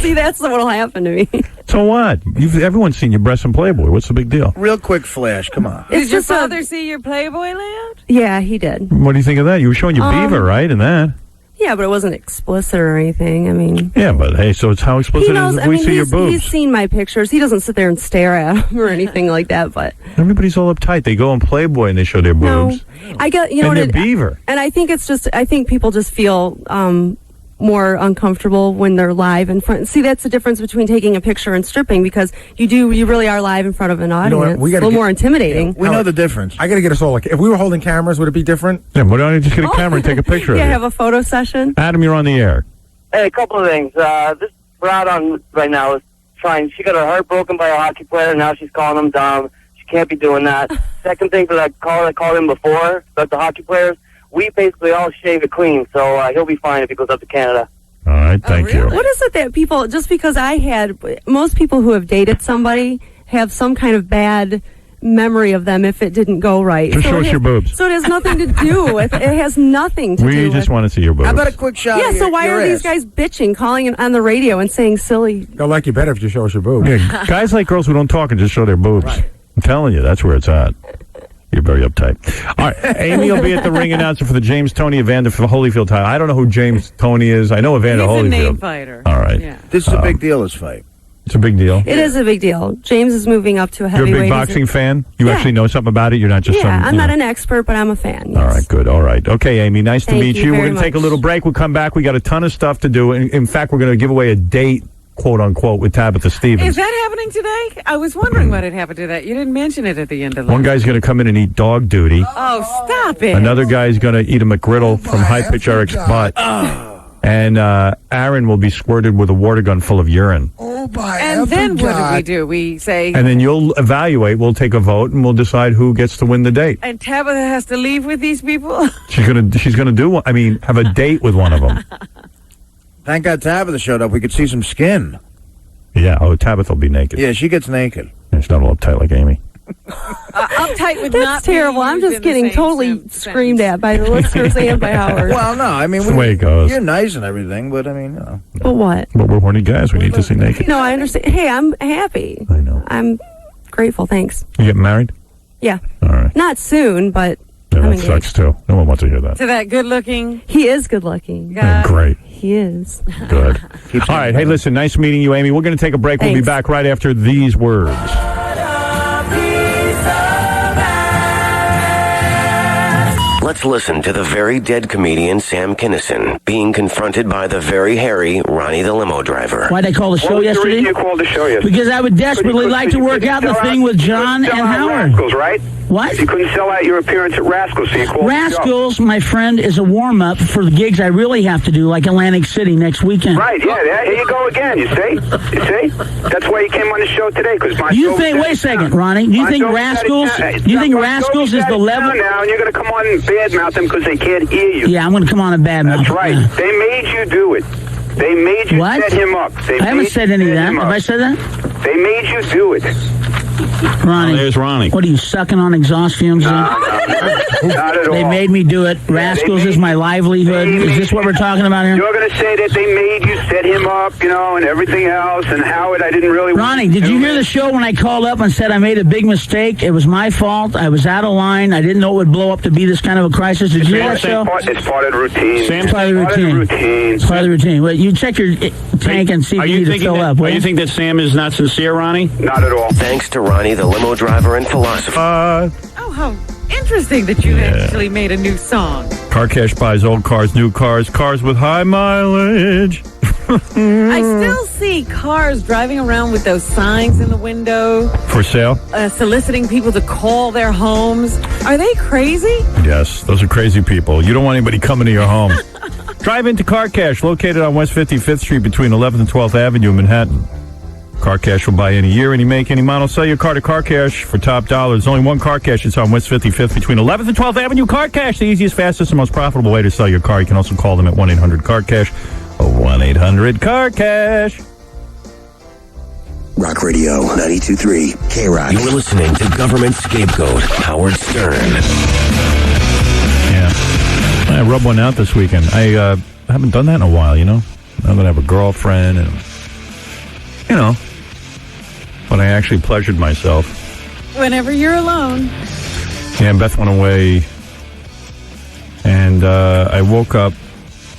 see, that's what'll happen to me. So what? Everyone's seen your breasts in Playboy. What's the big deal? Real quick flash. Come on. Did It's your just a- father see your Playboy layout? Yeah, he did. What do you think of that? You were showing your beaver, right? And that. Yeah, but it wasn't explicit or anything. I mean, Yeah, but hey, so it's how explicit he knows. is if I we mean, see your boobs. he's seen my pictures. He doesn't sit there and stare at them or anything like that. But Everybody's all uptight. They go on Playboy and they show their no, boobs. I get And their beaver. And I think it's just. I think people just feel more uncomfortable when they're live in front. See, that's the difference between taking a picture and stripping because you really are live in front of an know audience. what? We It's a gotta little get- more intimidating. We know the difference. I got to get us all if we were holding cameras, would it be different? Yeah, why don't you just get a camera and take a picture Yeah, of you? have a photo session. Adam, you're on the air. Hey, a couple of things. This broad on right now is trying. She got her heart broken by a hockey player, and now she's calling him dumb. She can't be doing that. Second thing for that caller that called in before about the hockey players, we basically all shave it clean, so he'll be fine if he goes up to Canada. All right, thank you. What is it that people, just because most people who have dated somebody have some kind of bad memory of them if it didn't go right. Just show us your boobs. So it has nothing to do with, it has nothing to do with. We just want to see your boobs. How about a quick shot Yeah, of so why your are these ass? guys bitching, calling on the radio and saying silly? They'll like you better if you show us your boobs. Yeah, guys like girls who don't talk and just show their boobs. I'm telling you, that's where it's at. You're very uptight. All right, Amy will be at the ring announcer for the James Tony Evander for the Holyfield title. I don't know who James Tony is. I know Evander He's Holyfield. a name fighter. All right. Yeah. This is a big deal, this fight. It's a big deal. It is a big deal. James is moving up to a You're a heavyweight. big boxing fan? You Yeah. actually know something about it? You're not just Yeah, some... I'm not an expert, but I'm a fan. Yes. All right, good. All right. Okay, Amy, nice to Thank meet you you. We're very going to take a much. little break. We'll come back. We got a ton of stuff to do. In fact, we're going to give away a date, quote unquote, with Tabitha Stevens. Is that happening today? I was wondering what had happened to that. You didn't mention it at the end of the One guy's going to come in and eat dog duty. Oh, stop it. Another guy's going to eat a McGriddle from High Pitch Eric's butt. And Aaron will be squirted with a water gun full of urine. Oh, my And then what do? We say... And then you'll evaluate. We'll take a vote, and we'll decide who gets to win the date. And Tabitha has to leave with these people? She's gonna do one. I mean, have a date with one of them. Thank God Tabitha showed up. We could see some skin. Yeah. Oh, Tabitha will be naked. Yeah, she gets naked. She's not all uptight like Amy. Uptight would That's not terrible. be I'm used just in the getting same totally screamed at by the listeners and by Howard. Well, no, I mean, That's the way it goes. You're nice and everything, but I mean, you know. But what? But we're horny guys. We need to see naked. No, I understand. Hey, I'm happy. I know. I'm grateful. Thanks. You getting married? Yeah. All right. Not soon, but Yeah, I'm that engaged. sucks too. No one wants to hear that. To that good-looking He is good looking. Yeah, great. He is. Good. All right. Hey, listen. Nice meeting you, Amy. We're going to take a break. We'll be Thanks. back right after these words. Let's listen to the very dead comedian Sam Kinison being confronted by the very hairy Ronnie the limo driver. Why'd I call the show yesterday? You called the show yesterday? Because I would desperately like to work out the thing with John and Howard. Rascals, right? What? You couldn't sell out your appearance at Rascals, so you called Rascals, my friend, is a warm-up for the gigs I really have to do, like Atlantic City next weekend. Right, yeah, here you go again, you see? You see? That's why you came on the show today, because my You think, wait a second, Ronnie, do you think Rascals is the level? Now, and you're going to come on and badmouth them because they can't hear you. Yeah, I'm going to come on a bad mouth. That's right. They made you do it. They made you What? set him up. I haven't said any of that. Have I said that? They made you do it. Ronnie. There's Ronnie. What are you, sucking on exhaust fumes? Not at all. They made me do it. Rascals is my livelihood. Is this what we're talking about here? You're going to say that they made you set him up, you know, and everything else, and Howard, I didn't really... Ronnie, did you hear the show when I called up and said I made a big mistake? It was my fault. I was out of line. I didn't know it would blow up to be this kind of a crisis. Did you hear that show? It's part of the routine. It's part of the routine. It's part of the routine. Well, you check your tank and see if you need to fill up. You think that Sam is not sincere, Ronnie? Not at all. Thanks to Ronnie, the limo driver and philosopher. Oh, how interesting that you actually made a new song. Car Cash buys old cars, new cars, cars with high mileage. I still see cars driving around with those signs in the window, For sale? soliciting people to call their homes. Are they crazy? Yes, those are crazy people. You don't want anybody coming to your home. Drive into Car Cash, located on West 55th Street between 11th and 12th Avenue in Manhattan. Car Cash will buy any year, any make, any model. Sell your car to Car Cash for top dollar. There's only one Car Cash. It's on West 55th between 11th and 12th Avenue. Car Cash, the easiest, fastest, and most profitable way to sell your car. You can also call them at 1-800-CAR-CASH or 1-800-CAR-CASH. Rock Radio 92.3 KROCK. You're listening to government scapegoat Howard Stern. Yeah. I rubbed one out this weekend. I haven't done that in a while, you know. I'm going to have a girlfriend and, you know, but I actually pleasured myself. Whenever you're alone. Yeah, Beth went away, and I woke up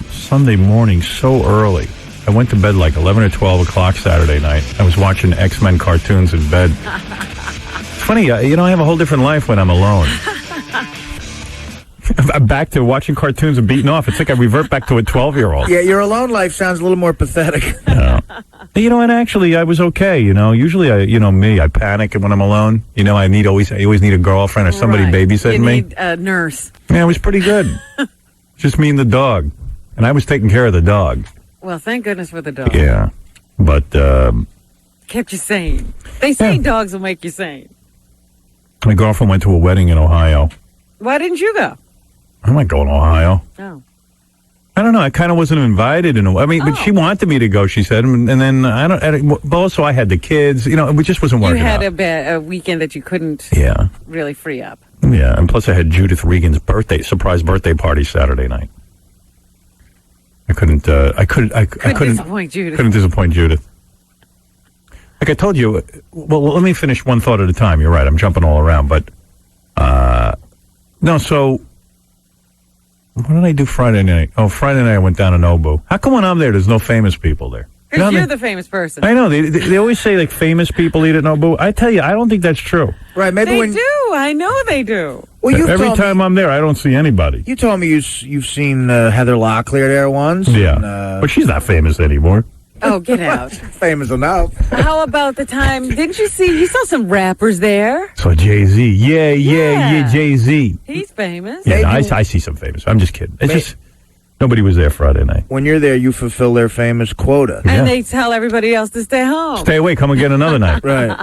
Sunday morning so early. I went to bed like 11 or 12 o'clock Saturday night. I was watching X-Men cartoons in bed. It's funny, you know, I have a whole different life when I'm alone. I'm back to watching cartoons and beating off. It's like I revert back to a 12-year-old. Yeah, your alone life sounds a little more pathetic. Yeah. You know, and actually, I was okay. You know, usually, I panic when I'm alone. You know, I always need a girlfriend or somebody babysitting me. You need a nurse. Yeah, it was pretty good. Just me and the dog, and I was taking care of the dog. Well, thank goodness for the dog. Yeah, but Kept you sane. They say dogs will make you sane. my girlfriend went to a wedding in Ohio. Why didn't you go? I'm not going to Ohio. Oh. I don't know. I kind of wasn't invited. But she wanted me to go, she said. And then, but also I had the kids. You know, it just wasn't working out. You had a weekend that you couldn't really free up. Yeah, and plus I had Judith Regan's surprise birthday party Saturday night. I couldn't disappoint Judith. Couldn't disappoint Judith. Like I told you, well, let me finish one thought at a time. You're right. I'm jumping all around. But, no, so... What did I do Friday night? Oh, Friday night I went down to Nobu. How come when I'm there's no famous people there? Because you're the famous person. I know. They always say, like, famous people eat at Nobu. I tell you, I don't think that's true. Right, maybe they do. I know they do. Well, every time I'm there, I don't see anybody. You told me you've seen Heather Locklear there once. Yeah, and, but she's not famous anymore. Oh, get out. Famous enough. How about the time, didn't you saw some rappers there? So Jay-Z. Yeah, Jay-Z. He's famous. Yeah, no, I see some famous. I'm just kidding. It's just, nobody was there Friday night. When you're there, you fulfill their famous quota. And they tell everybody else to stay home. Stay away, come again another night. Right.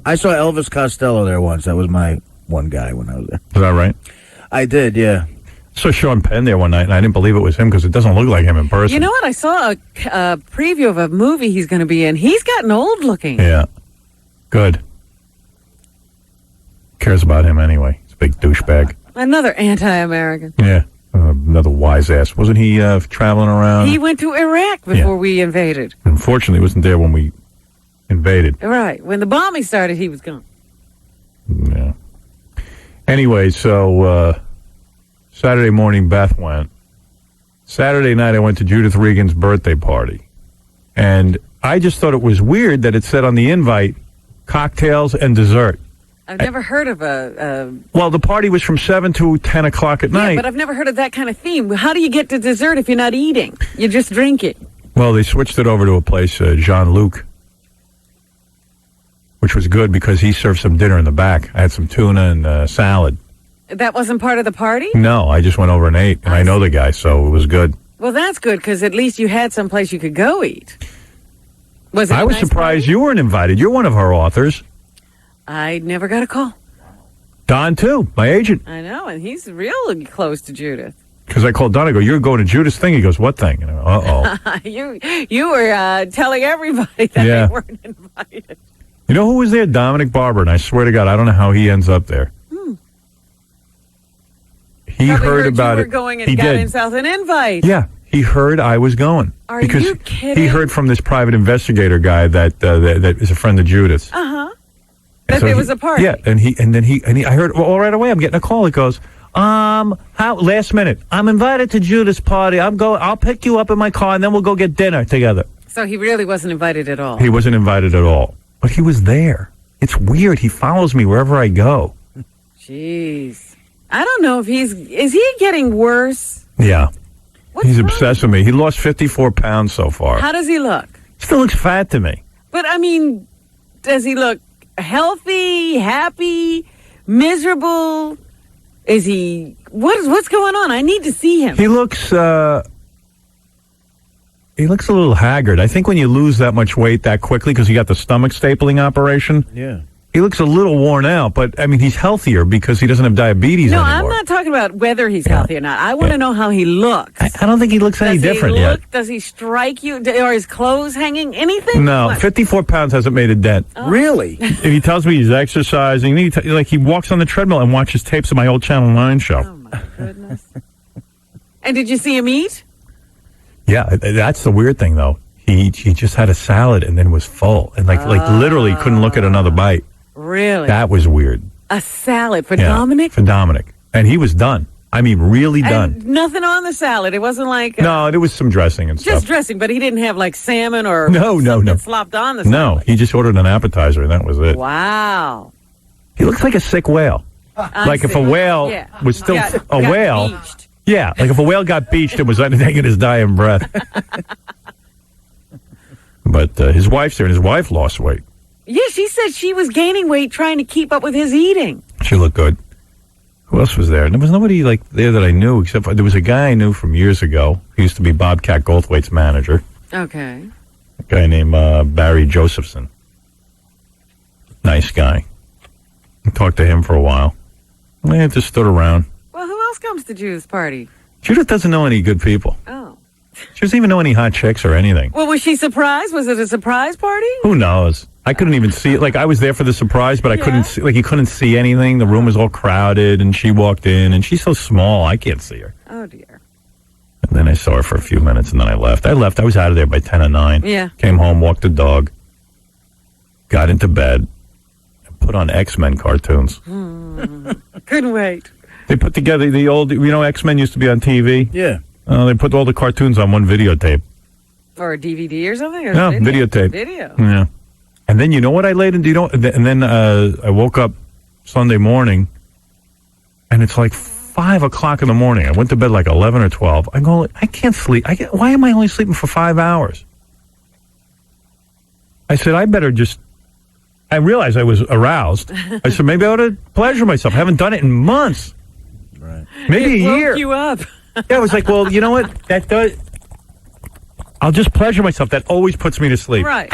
I saw Elvis Costello there once. That was my one guy when I was there. Is that right? I did, yeah. I saw Sean Penn there one night, and I didn't believe it was him because it doesn't look like him in person. You know what? I saw a preview of a movie he's going to be in. He's gotten old looking. Yeah. Good. Cares about him anyway. He's a big douchebag. Another anti-American. Yeah. Another wise ass. Wasn't he traveling around? He went to Iraq before we invaded. Unfortunately, he wasn't there when we invaded. Right. When the bombing started, he was gone. Yeah. Anyway, so Saturday morning, Beth went. Saturday night, I went to Judith Regan's birthday party. And I just thought it was weird that it said on the invite, cocktails and dessert. I've never heard of Well, the party was from 7 to 10 o'clock at night. Yeah, but I've never heard of that kind of theme. How do you get to dessert if you're not eating? You're just drinking. Well, they switched it over to a place, Jean-Luc, which was good because he served some dinner in the back. I had some tuna and salad. That wasn't part of the party? No, I just went over and ate, and I know the guy, so it was good. Well, that's good because at least you had some place you could go eat. Was it I was surprised you weren't invited. You're one of her authors. I never got a call. Don, too, my agent. I know, and he's really close to Judith. Because I called Don, I go, you're going to Judith's thing? He goes, what thing? And I go, uh-oh. You were telling everybody that Yeah. they weren't invited. You know who was there? Dominic Barber, and I swear to God, I don't know how he ends up there. He Probably heard about you were it. going and He got did. himself an invite. Yeah, he heard I was going. Are because you kidding? He heard from this private investigator guy that is a friend of Judith's. Uh-huh. And That so there he- was a party. Yeah, and then I heard right away. I'm getting a call. It goes, how last minute? I'm invited to Judith's party. I'll pick you up in my car, and then we'll go get dinner together. So he really wasn't invited at all. He wasn't invited at all, but he was there. It's weird. He follows me wherever I go. Jeez. I don't know if is he getting worse? Yeah. He's obsessed with me. He lost 54 pounds so far. How does he look? Still looks fat to me. But, I mean, does he look healthy, happy, miserable? Is he... What's going on? I need to see him. He looks a little haggard. I think when you lose that much weight that quickly because you got the stomach stapling operation. Yeah. He looks a little worn out, but I mean, he's healthier because he doesn't have diabetes No, anymore. I'm not talking about whether he's healthy or not. I want to know how he looks. I don't think he looks any different yet. Does he strike you? Or his clothes hanging? Anything? No, What? 54 pounds hasn't made a dent. Oh. Really? And he tells me he's exercising. He walks on the treadmill and watches tapes of my old Channel 9 show. Oh, my goodness. And did you see him eat? Yeah, that's the weird thing, though. He just had a salad and then was full. And like literally couldn't look at another bite. Really? That was weird. A salad for Yeah, Dominic? For Dominic. And he was done. I mean, really done. And nothing on the salad. It wasn't like... No, there was some dressing and just stuff. dressing, but he didn't have like salmon or No. slopped on the salad. No, he just ordered an appetizer and that was it. Wow. He looks like a sick whale. Like if a whale was still Got whale. beached. Yeah, like if a whale got beached and was taking his dying breath. But his wife's there and his wife lost weight. Yeah, she said she was gaining weight trying to keep up with his eating. She looked good. Who else was there? There was nobody like there that I knew except for, there was a guy I knew from years ago. He used to be Bobcat Goldthwait's manager. Okay. A guy named Barry Josephson. Nice guy. I talked to him for a while. I just stood around. Well, who else comes to Judith's party? Judith doesn't know any good people. Oh. She doesn't even know any hot chicks or anything. Well, was she surprised? Was it a surprise party? Who knows? I couldn't even see it. Like, I was there for the surprise, but I couldn't see, like, you couldn't see anything. The room was all crowded, and she walked in, and she's so small, I can't see her. Oh, dear. And then I saw her for a few minutes, and then I left. I was out of there by 10 or 9. Yeah. Came home, walked the dog, got into bed, and put on X-Men cartoons. Couldn't wait. They put together the old, X-Men used to be on TV? Yeah. They put all the cartoons on one videotape. Or a DVD or something? Or No, video? videotape. Video. Yeah. And then you know what I laid in? And then I woke up Sunday morning, and it's like 5 o'clock in the morning. I went to bed like 11 or 12. I go, I can't sleep. Why am I only sleeping for 5 hours? I said, I realized I was aroused. I said, maybe I ought to pleasure myself. I haven't done it in months. Right. Maybe It a woke year. you up. Yeah, I was like, well, you know what? I'll just pleasure myself. That always puts me to sleep. Right.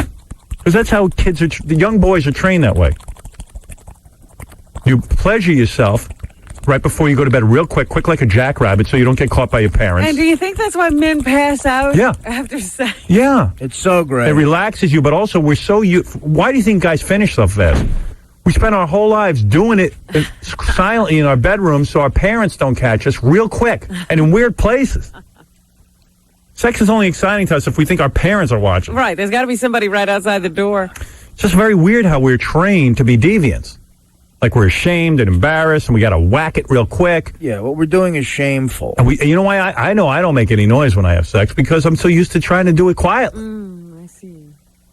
Because that's how the young boys are trained that way. You pleasure yourself right before you go to bed real quick like a jackrabbit so you don't get caught by your parents. And do you think that's why men pass out after sex? Yeah. It's so great. It relaxes you, but also we're so... Why do you think guys finish so fast? We spend our whole lives doing it silently in our bedrooms so our parents don't catch us real quick and in weird places. Sex is only exciting to us if we think our parents are watching. Right. There's got to be somebody right outside the door. It's just very weird how we're trained to be deviants. Like we're ashamed and embarrassed and we got to whack it real quick. Yeah, what we're doing is shameful. And you know why? I know I don't make any noise when I have sex because I'm so used to trying to do it quietly. I see.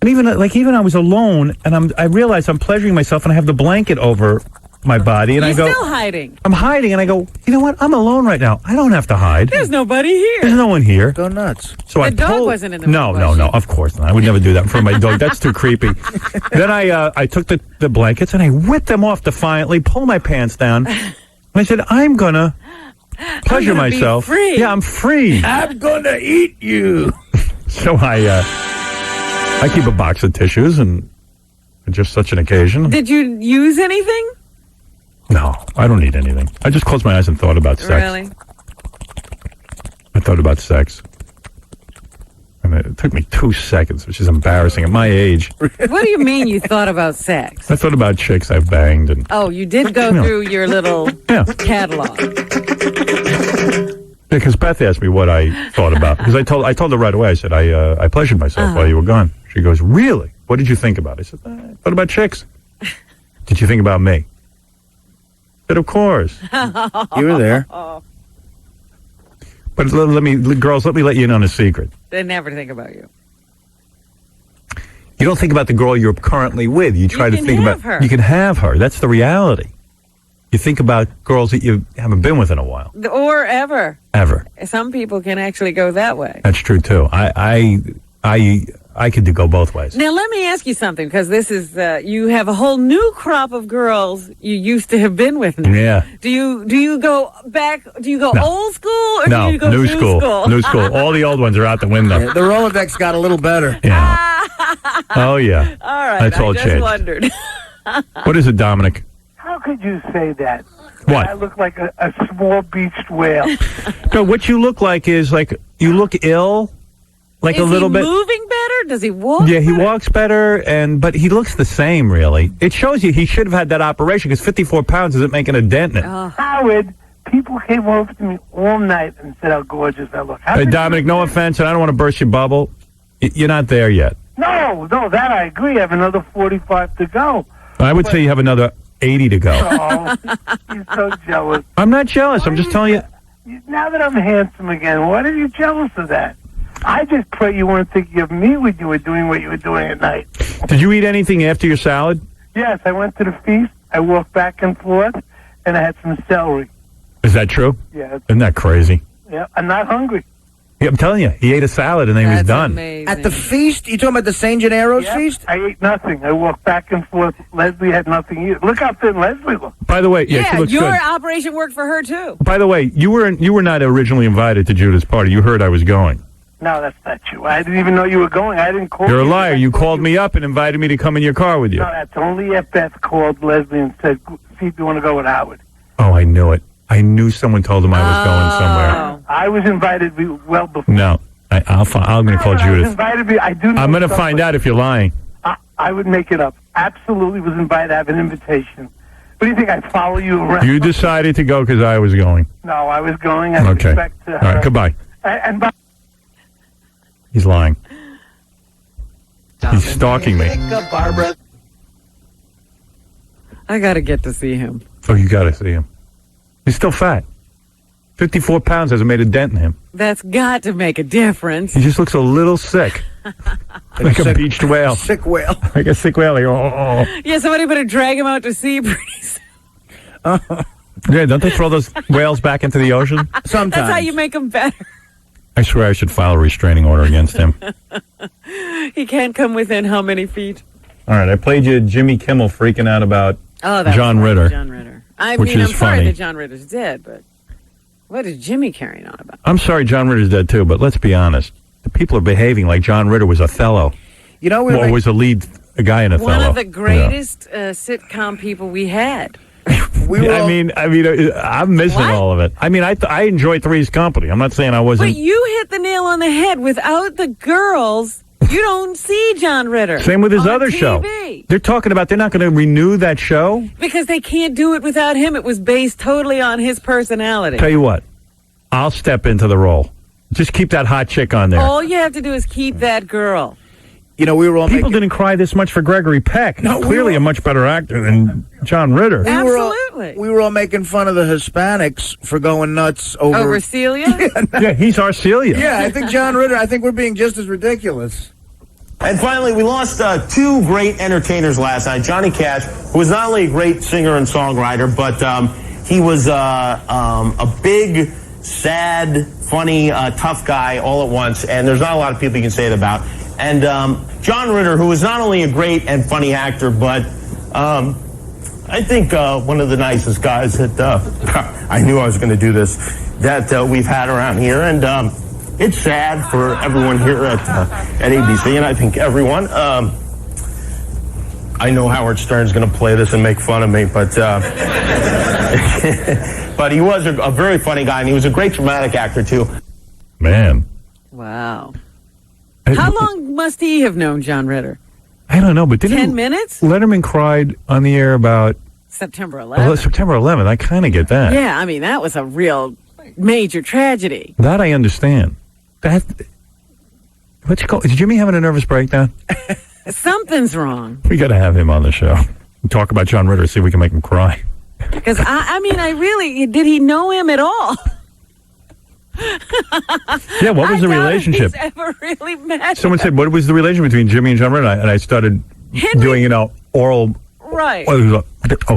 And even I was alone and I realized I'm pleasuring myself and I have the blanket over my body and You're I go, still hiding. I'm hiding and I go, you know what? I'm alone right now. I don't have to hide. There's nobody here. There's no one here. Go nuts. So The I dog pulled, wasn't in the No, room, was no, of course not. I would never do that in front of my dog. That's too creepy. Then I took the blankets and I whipped them off defiantly, pulled my pants down, and I said, I'm gonna pleasure myself. Be free. Yeah, I'm free. I'm gonna eat you. So I keep a box of tissues and for just such an occasion. Did you use anything? No, I don't need anything. I just closed my eyes and thought about sex. Really? I thought about sex. And it took me 2 seconds, which is embarrassing at my age. What do you mean you thought about sex? I thought about chicks I've banged and Oh, you did go through your little catalog. because Beth asked me what I thought about. Because I told her right away. I said I pleasured myself while you were gone. She goes, "Really? What did you think about?" I said, "I thought about chicks." Did you think about me? I said, "Of course." You were there. But girls, let me let you in on a secret. They never think about you. You don't think about the girl you're currently with. You try to think about her. You can have her. That's the reality. You think about girls that you haven't been with in a while. Or ever. Ever. Some people can actually go that way. That's true too. I could go both ways. Now, let me ask you something, because this is, you have a whole new crop of girls you used to have been with now. Yeah. Do you go back, do you go old school, or No, do you go new school. New school. All the old ones are out the window. Yeah, the Rolodex got a little better. Yeah. Oh, yeah. All right. That's all I just changed. wondered. What is it, Dominic? How could you say that? What? I look like a small beached whale. No, what you look like is like, you look ill, like a little bit. Is he moving better? Does he walk Yeah, he better? walks better, but he looks the same, really. It shows you he should have had that operation because 54 pounds isn't making a dent in it. Howard, people came over to me all night and said how gorgeous I look. How Hey, could Dominic, no offense, and I don't want to burst your bubble. You're not there yet. No, that I agree. I have another 45 to go. I would say you have another 80 to go. Oh, you're so jealous. I'm not jealous. I'm just telling you. Now that I'm handsome again, why are you jealous of that? I just pray you weren't thinking of me when you were doing what you were doing at night. Did you eat anything after your salad? Yes, I went to the feast. I walked back and forth, and I had some celery. Is that true? Yeah. Isn't that crazy? Yeah, I'm not hungry. Yeah, I'm telling you, he ate a salad and then he was done. At the feast? You talking about the St. Gennaro's feast? I ate nothing. I walked back and forth. Leslie had nothing either. Look how thin Leslie looked. By the way, she looks your good. operation worked for her, too. By the way, you were not originally invited to Judah's party. You heard I was going. No, that's not true. I didn't even know you were going. I didn't call you. You're a liar. You called me up and invited me to come in your car with you. No, that's only if Beth called Leslie and said, see if you want to go with Howard. Oh, I knew it. I knew someone told him I was going somewhere. I was invited well before. No, I'm going to call I was Judith. invited. I do know I'm going to something. find out if you're lying. I would make it up. Absolutely was invited. I have an invitation. What do you think? I follow you around? You decided to go because I was going. No, I was going. I Okay. respect her. All right, goodbye. And by He's lying. He's stalking me. I got to get to see him. Oh, you got to see him. He's still fat. 54 pounds hasn't made a dent in him. That's got to make a difference. He just looks a little sick. Like a beached whale. Sick whale. Like a sick whale. Like, oh. Yeah, somebody better drag him out to sea pretty soon. Yeah, don't they throw those whales back into the ocean? Sometimes. That's how you make him better. I swear I should file a restraining order against him. He can't come within how many feet? All right, I played you Jimmy Kimmel freaking out about That's John right, Ritter. John Ritter. I which mean, is I'm sorry funny. that John Ritter's dead, but what is Jimmy carrying on about? I'm sorry John Ritter's dead too, but let's be honest. The people are behaving like John Ritter was Othello. You know, Or was a guy in Othello. One of the greatest sitcom people we had. I'm missing all of it. I mean, I enjoyed Three's Company. I'm not saying I wasn't. But you hit the nail on the head. Without the girls, You don't see John Ritter. Same with his on other TV. show. They're talking about they're not going to renew that show. Because they can't do it without him. It was based totally on his personality. Tell you what, I'll step into the role. Just keep that hot chick on there. All you have to do is keep that girl. You know, we were all People didn't cry this much for Gregory Peck. No, Clearly a much better actor than John Ritter. Absolutely. We were all making fun of the Hispanics for going nuts Over Celia? Yeah, he's our Celia. Yeah, I think John Ritter, I think we're being just as ridiculous. And finally, we lost two great entertainers last night. Johnny Cash, who was not only a great singer and songwriter, but he was a big, sad, funny, tough guy all at once. And there's not a lot of people you can say it about. And John Ritter, who was not only a great and funny actor, but I think one of the nicest guys that I knew I was going to do this, that we've had around here. And it's sad for everyone here at ABC, and I think everyone. I know Howard Stern's going to play this and make fun of me, but but he was a very funny guy, and he was a great dramatic actor, too. Man. Wow. How long must he have known John Ritter? I don't know, but didn't 10 minutes? Letterman cried on the air about September 11th. September 11th. I kind of get that. Yeah, I mean, that was a real major tragedy. That I understand. That. What's called? Is Jimmy having a nervous breakdown? Something's wrong. We got to have him on the show. Talk about John Ritter, see if we can make him cry. Because, I mean, I really, did he know him at all? Yeah, what was the I doubt relationship? He's ever really met Someone him. said, what was the relationship between Jimmy and John Ritter? And I started doing, oral. Right. Oh,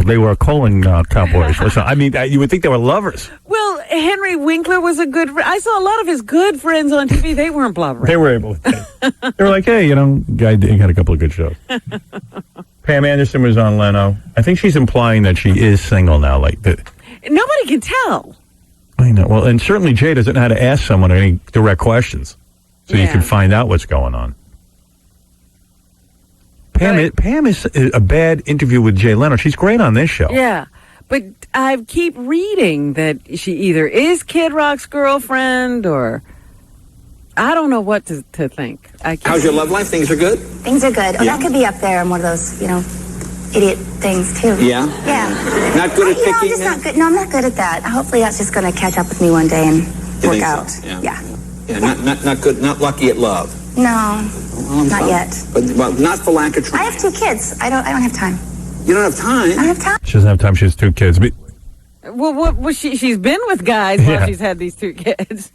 they were colon cowboys. Listen, I mean, you would think they were lovers. Well, Henry Winkler was a good I saw a lot of his good friends on TV. They weren't blubbering. They were able to. They were like, hey, guy had a couple of good shows. Pam Anderson was on Leno. I think she's implying that she is single now. Like that. Nobody can tell. I know. Well, and certainly Jay doesn't know how to ask someone any direct questions, so you can find out what's going on. Pam is a bad interview with Jay Leno. She's great on this show. Yeah, but I keep reading that she either is Kid Rock's girlfriend or I don't know what to think. How's your love life? Things are good? Things are good. Oh, that could be up there on one of those, idiot things, too. Yeah? Yeah. Not good at picking? I'm just not good. No, I'm not good at that. Hopefully that's just going to catch up with me one day and work out. So? Yeah. Yeah, not good, not lucky at love. No, Well, not yet. But not for lack of trying. I have 2 kids. I don't have time. You don't have time? I don't have time. She doesn't have time. She has 2 kids. But, Well, what was she's been with guys while she's had these 2 kids.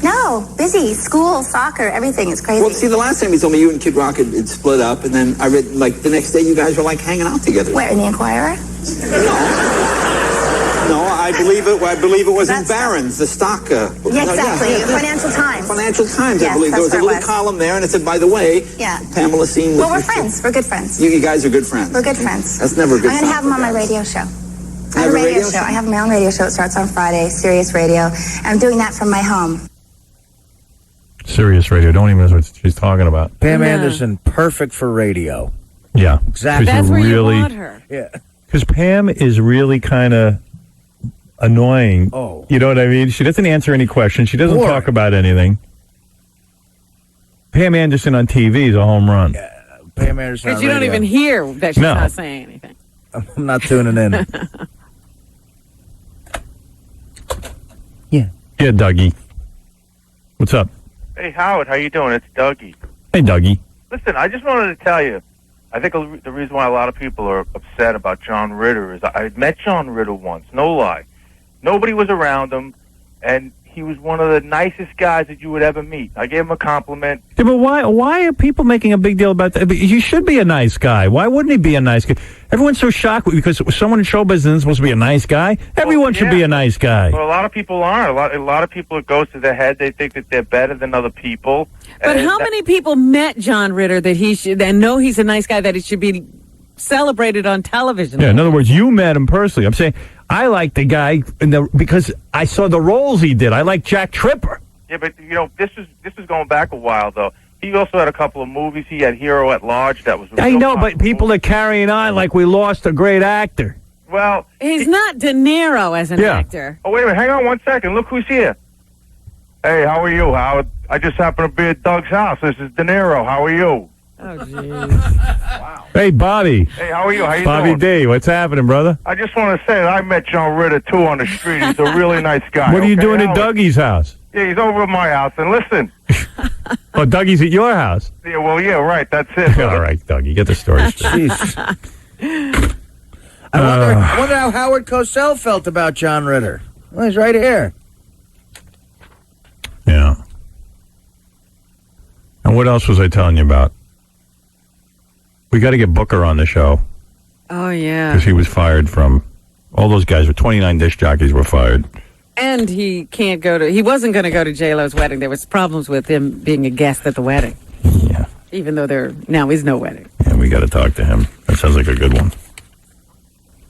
No, busy. School, soccer, everything. It's crazy. Well, see, the last time you told me you and Kid Rock had split up, and then I read, the next day you guys were, hanging out together. Where, in the Inquirer? No, I believe it was in Barron's, the stock. Yeah, exactly. Financial Times. Financial Times, Yes, I believe. There was that's a where it little column there, and it said, by the way, Pamela seen... Well, we're friends. We're good friends. You guys are good friends. We're good friends. That's never a good I'm going to sign have him for on my guys. radio show. You have a radio show? I have my own radio show. It starts on Friday, Sirius Radio. I'm doing that from my home. Sirius Radio. Don't even know what she's talking about. Pam Anderson, perfect for radio. Yeah. Exactly. That's where you want her. Yeah. Because Pam is really kind of annoying. Oh. You know what I mean? She doesn't answer any questions. She doesn't talk about anything. Pam Anderson on TV is a home run. Yeah, Pam Anderson Because on you don't radio. even hear that she's No. not saying anything. I'm not tuning in. Yeah, Dougie. What's up? Hey, Howard, how you doing? It's Dougie. Hey, Dougie. Listen, I just wanted to tell you, I think the reason why a lot of people are upset about John Ritter is I met John Ritter once, no lie. Nobody was around him, and he was one of the nicest guys that you would ever meet. I gave him a compliment. Yeah, but why are people making a big deal about that? He should be a nice guy. Why wouldn't he be a nice guy? Everyone's so shocked because someone in show business isn't supposed to be a nice guy. Everyone should be a nice guy. Well, a lot of people aren't. A lot of people, it goes to their head. They think that they're better than other people. But how many people met John Ritter that he should and know he's a nice guy that he should be celebrated on television? Yeah, in other words, you met him personally. I'm saying I like the guy because I saw the roles he did. I like Jack Tripper. Yeah, but this is going back a while though. He also had a couple of movies. He had Hero at Large. That was. I know, but people are carrying on like we lost a great actor. Well, he's not De Niro as an actor. Oh, wait a minute. Hang on one second. Look who's here. Hey, how are you, Howard? I just happened to be at Doug's house. This is De Niro. How are you? Oh, jeez. Hey, Bobby. Hey, how are you? How you Bobby doing? D, what's happening, brother? I just want to say that I met John Ritter, too, on the street. He's a really nice guy. What are you okay, doing at Howard? Dougie's house? Yeah, he's over at my house. And listen. Oh, Dougie's at your house? Yeah, well, yeah, right. That's it. All right, Dougie, get the story straight. I wonder how Howard Cosell felt about John Ritter. Well, he's right here. Yeah. And what else was I telling you about? We got to get Booker on the show Oh, yeah. because he was fired from all those guys. 29 disc jockeys were fired. And he wasn't going to go to J-Lo's wedding. There was problems with him being a guest at the wedding. Yeah. Even though there now is no wedding. And we got to talk to him. That sounds like a good one.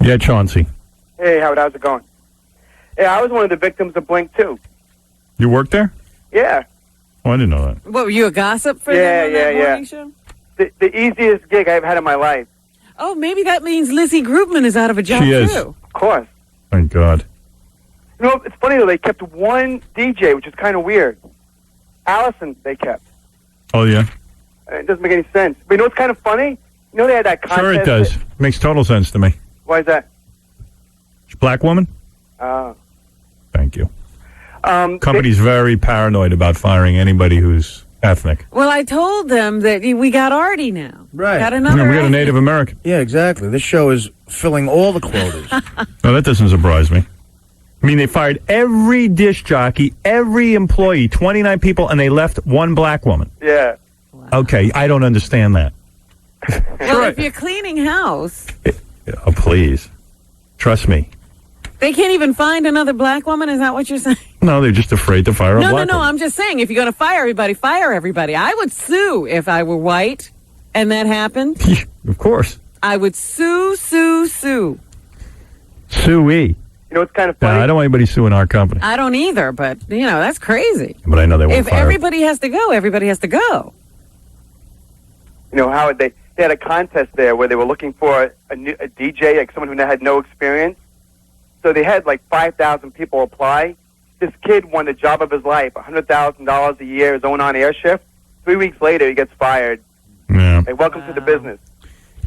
Yeah, Chauncey. Hey, Howard, how's it going? Yeah, I was one of the victims of Blink, too. You worked there? Yeah. Oh, I didn't know that. What, were you a gossip for them on that morning show? The easiest gig I've had in my life. Oh, maybe that means Lizzie Groupman is out of a job, She is. too. Of course. Thank God. You know, it's funny, though, they kept one DJ, which is kind of weird. Allison, they kept. Oh, yeah? It doesn't make any sense. But you know what's kind of funny? You know they had that contest? Sure it does. Makes total sense to me. Why is that? Black woman? Thank you. Company's very paranoid about firing anybody who's ethnic. Well, I told them that we got Artie now. Right. Got another We got a Artie. Native American. Yeah, exactly. This show is filling all the quotas. No, that doesn't surprise me. I mean, they fired every disc jockey, every employee, 29 people, and they left one black woman. Yeah. Okay, I don't understand that. Well, if you're cleaning house, Oh, please. Trust me. they can't even find another black woman? Is that what you're saying? No, they're just afraid to fire a No, black no, woman. I'm just saying, if you're going to fire everybody, fire everybody. I would sue if I were white and that happened. Of course. I would sue. Sue-y. You know what's kind of funny? I don't want anybody suing our company. I don't either, but, that's crazy. But I know they won't If fire. everybody has to go, everybody has to go. You know, Howard, they had a contest there where they were looking for a DJ, like someone who had no experience. So they had like 5,000 people apply. This kid won the job of his life, $100,000 a year, his own on-air shift. 3 weeks later, he gets fired. Yeah. Hey, welcome to the business.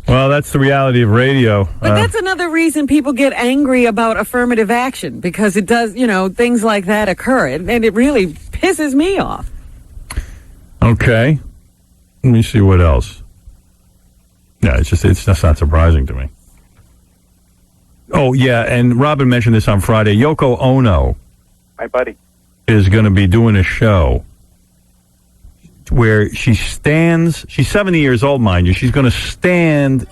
Well, that's the reality of radio. But that's another reason people get angry about affirmative action, because it does, things like that occur, and it really pisses me off. Okay. Let me see what else. Yeah, it's just not surprising to me. Oh, yeah, and Robin mentioned this on Friday. Yoko Ono My buddy. is going to be doing a show where she stands. She's 70 years old, mind you. She's going to stand,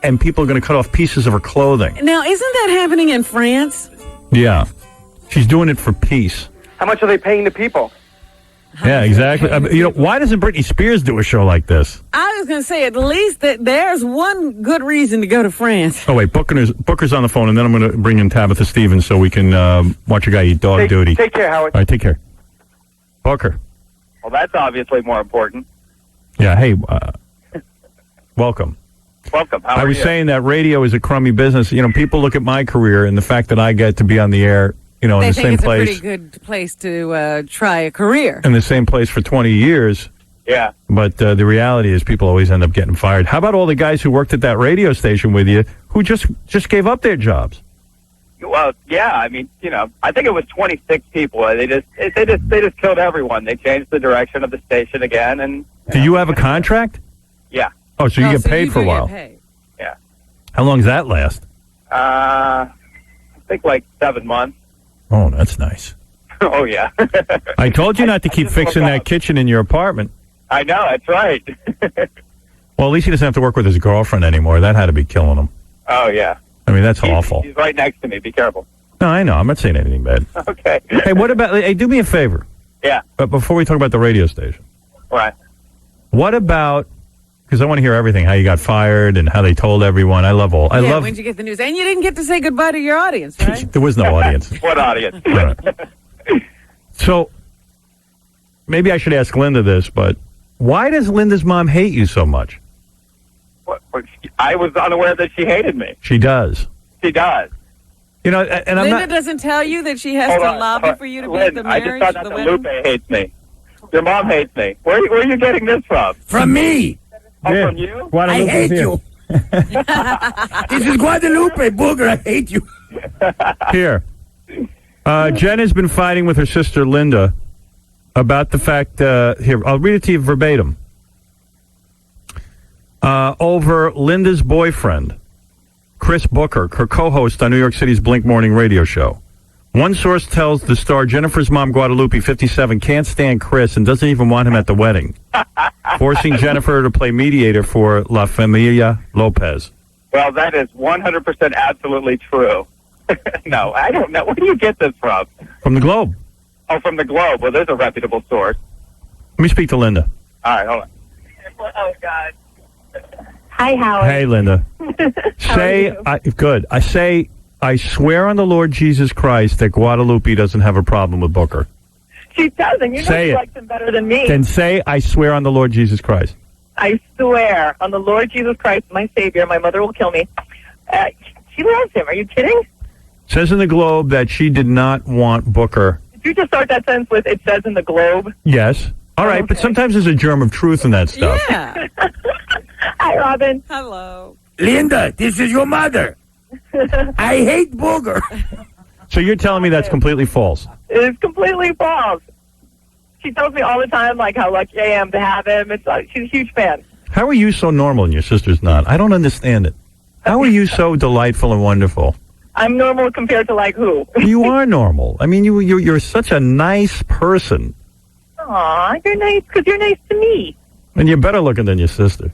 and people are going to cut off pieces of her clothing. Now, isn't that happening in France? Yeah. She's doing it for peace. How much are they paying the people? Yeah, exactly. Why doesn't Britney Spears do a show like this? I was going to say, at least that there's one good reason to go to France. Oh, wait, Booker's on the phone, and then I'm going to bring in Tabitha Stevens so we can watch a guy eat dog duty. Take care, Howard. All right, take care. Booker. Well, that's obviously more important. Yeah, hey, welcome. Welcome. How I are was you? saying that radio is a crummy business. People look at my career and the fact that I get to be on the air, in They the think same it's place. a pretty good place to try a career. In the same place for 20 years. Yeah. But the reality is people always end up getting fired. How about all the guys who worked at that radio station with you who just gave up their jobs? Well, yeah. I mean, I think it was 26 people. They just killed everyone. They changed the direction of the station again, and Do you have a contract? yeah. Oh, so you get paid for a while. Yeah. How long does that last? I think like 7 months. Oh, that's nice. Oh yeah. I told you not to keep fixing that kitchen in your apartment. I know. That's right. Well, at least he doesn't have to work with his girlfriend anymore. That had to be killing him. Oh yeah. I mean, that's awful. He's right next to me. Be careful. No, I know. I'm not saying anything bad. Okay. Hey, what about... Hey, do me a favor. Yeah. But before we talk about the radio station, Right. what about... Because I want to hear everything, how you got fired and how they told everyone. I love... When did you get the news? And you didn't get to say goodbye to your audience, right? There was no audience. What audience? Right. So, maybe I should ask Lynda this, but why does Linda's mom hate you so much? I was unaware that she hated me. She does. She does. You know, and I'm Lynda not. doesn't tell you that she has to lobby for you to be at the I just marriage, found out the that wedding? Lupe hates me. Your mom hates me. Where are you getting this from? From me. Oh, Yeah. from you? Guadalupe's I hate here. you. This is Guadalupe, booger. I hate you. Here. Jen has been fighting with her sister Lynda about the fact, here, I'll read it to you verbatim. Over Lynda's boyfriend, Chris Booker, her co-host on New York City's Blink Morning radio show. One source tells the star Jennifer's mom, Guadalupe, 57, can't stand Chris and doesn't even want him at the wedding, forcing Jennifer to play mediator for La Familia Lopez. Well, that is 100% absolutely true. No, I don't know. Where do you get this from? From the Globe. Oh, from the Globe. Well, there's a reputable source. Let me speak to Lynda. All right, hold on. Oh, God. Hi, Howard. Hey, Lynda. Good. I swear on the Lord Jesus Christ that Guadalupe doesn't have a problem with Booker. She doesn't. You know Say she it. likes him better than me. Then say, I swear on the Lord Jesus Christ. I swear on the Lord Jesus Christ, my Savior, my mother will kill me. She loves him. Are you kidding? Says in the Globe that she did not want Booker. Did you just start that sentence with, it says in the Globe? Yes. All right, but sometimes there's a germ of truth in that stuff. Yeah. Hi, Robin. Hello. Linda, this is your mother. I hate booger. So you're telling me that's completely false? It's completely false. She tells me all the time, like, how lucky I am to have him. She's a huge fan. How are you so normal and your sister's not? I don't understand it. How are you so delightful and wonderful? I'm normal compared to, like, who? You are normal. I mean, you're such a nice person. Aw, you're nice because you're nice to me. And you're better looking than your sister.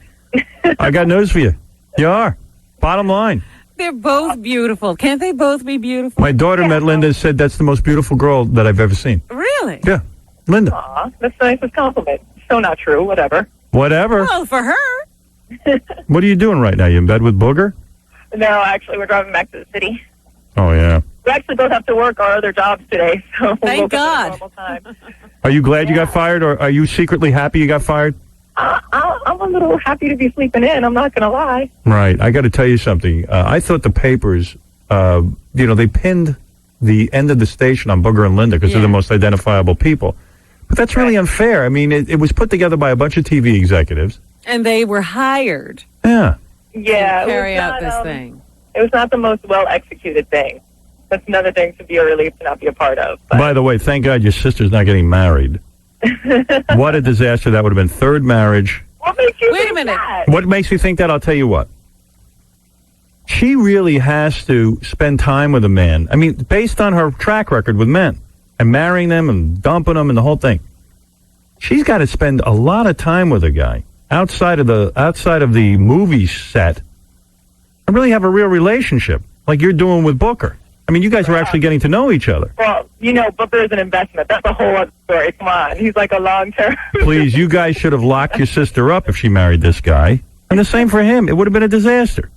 I got news for you. You are. Bottom line. They're both beautiful. Can't they both be beautiful? My daughter met Lynda and said that's the most beautiful girl that I've ever seen. Really? Yeah. Lynda. Aw, that's the nicest compliment. So not true. Whatever. Whatever. Well, for her. What are you doing right now? You in bed with Booger? No, actually, we're driving back to the city. Oh, yeah. We actually both have to work our other jobs today, so Thank we'll God. normal time. Are you glad you got fired, or are you secretly happy you got fired? I'm a little happy to be sleeping in. I'm not going to lie. Right. I got to tell you something. I thought the papers, they pinned the end of the station on Booger and Lynda because they're the most identifiable people. But that's really unfair. I mean, it was put together by a bunch of TV executives. And they were hired Yeah. Yeah, to carry out not, this thing. It was not the most well-executed thing. That's another thing to be a relief to not be a part of. By the way, thank God your sister's not getting married. What a disaster that would have been. Third marriage. What makes you Wait a minute. What makes you think that? I'll tell you what. She really has to spend time with a man. I mean, based on her track record with men and marrying them and dumping them and the whole thing. She's got to spend a lot of time with a guy outside of the movie set and really have a real relationship like you're doing with Booker. I mean, you guys are actually getting to know each other. Well, Booker is an investment. That's a whole other story. Come on. He's like a long-term. Please, you guys should have locked your sister up if she married this guy. And the same for him. It would have been a disaster.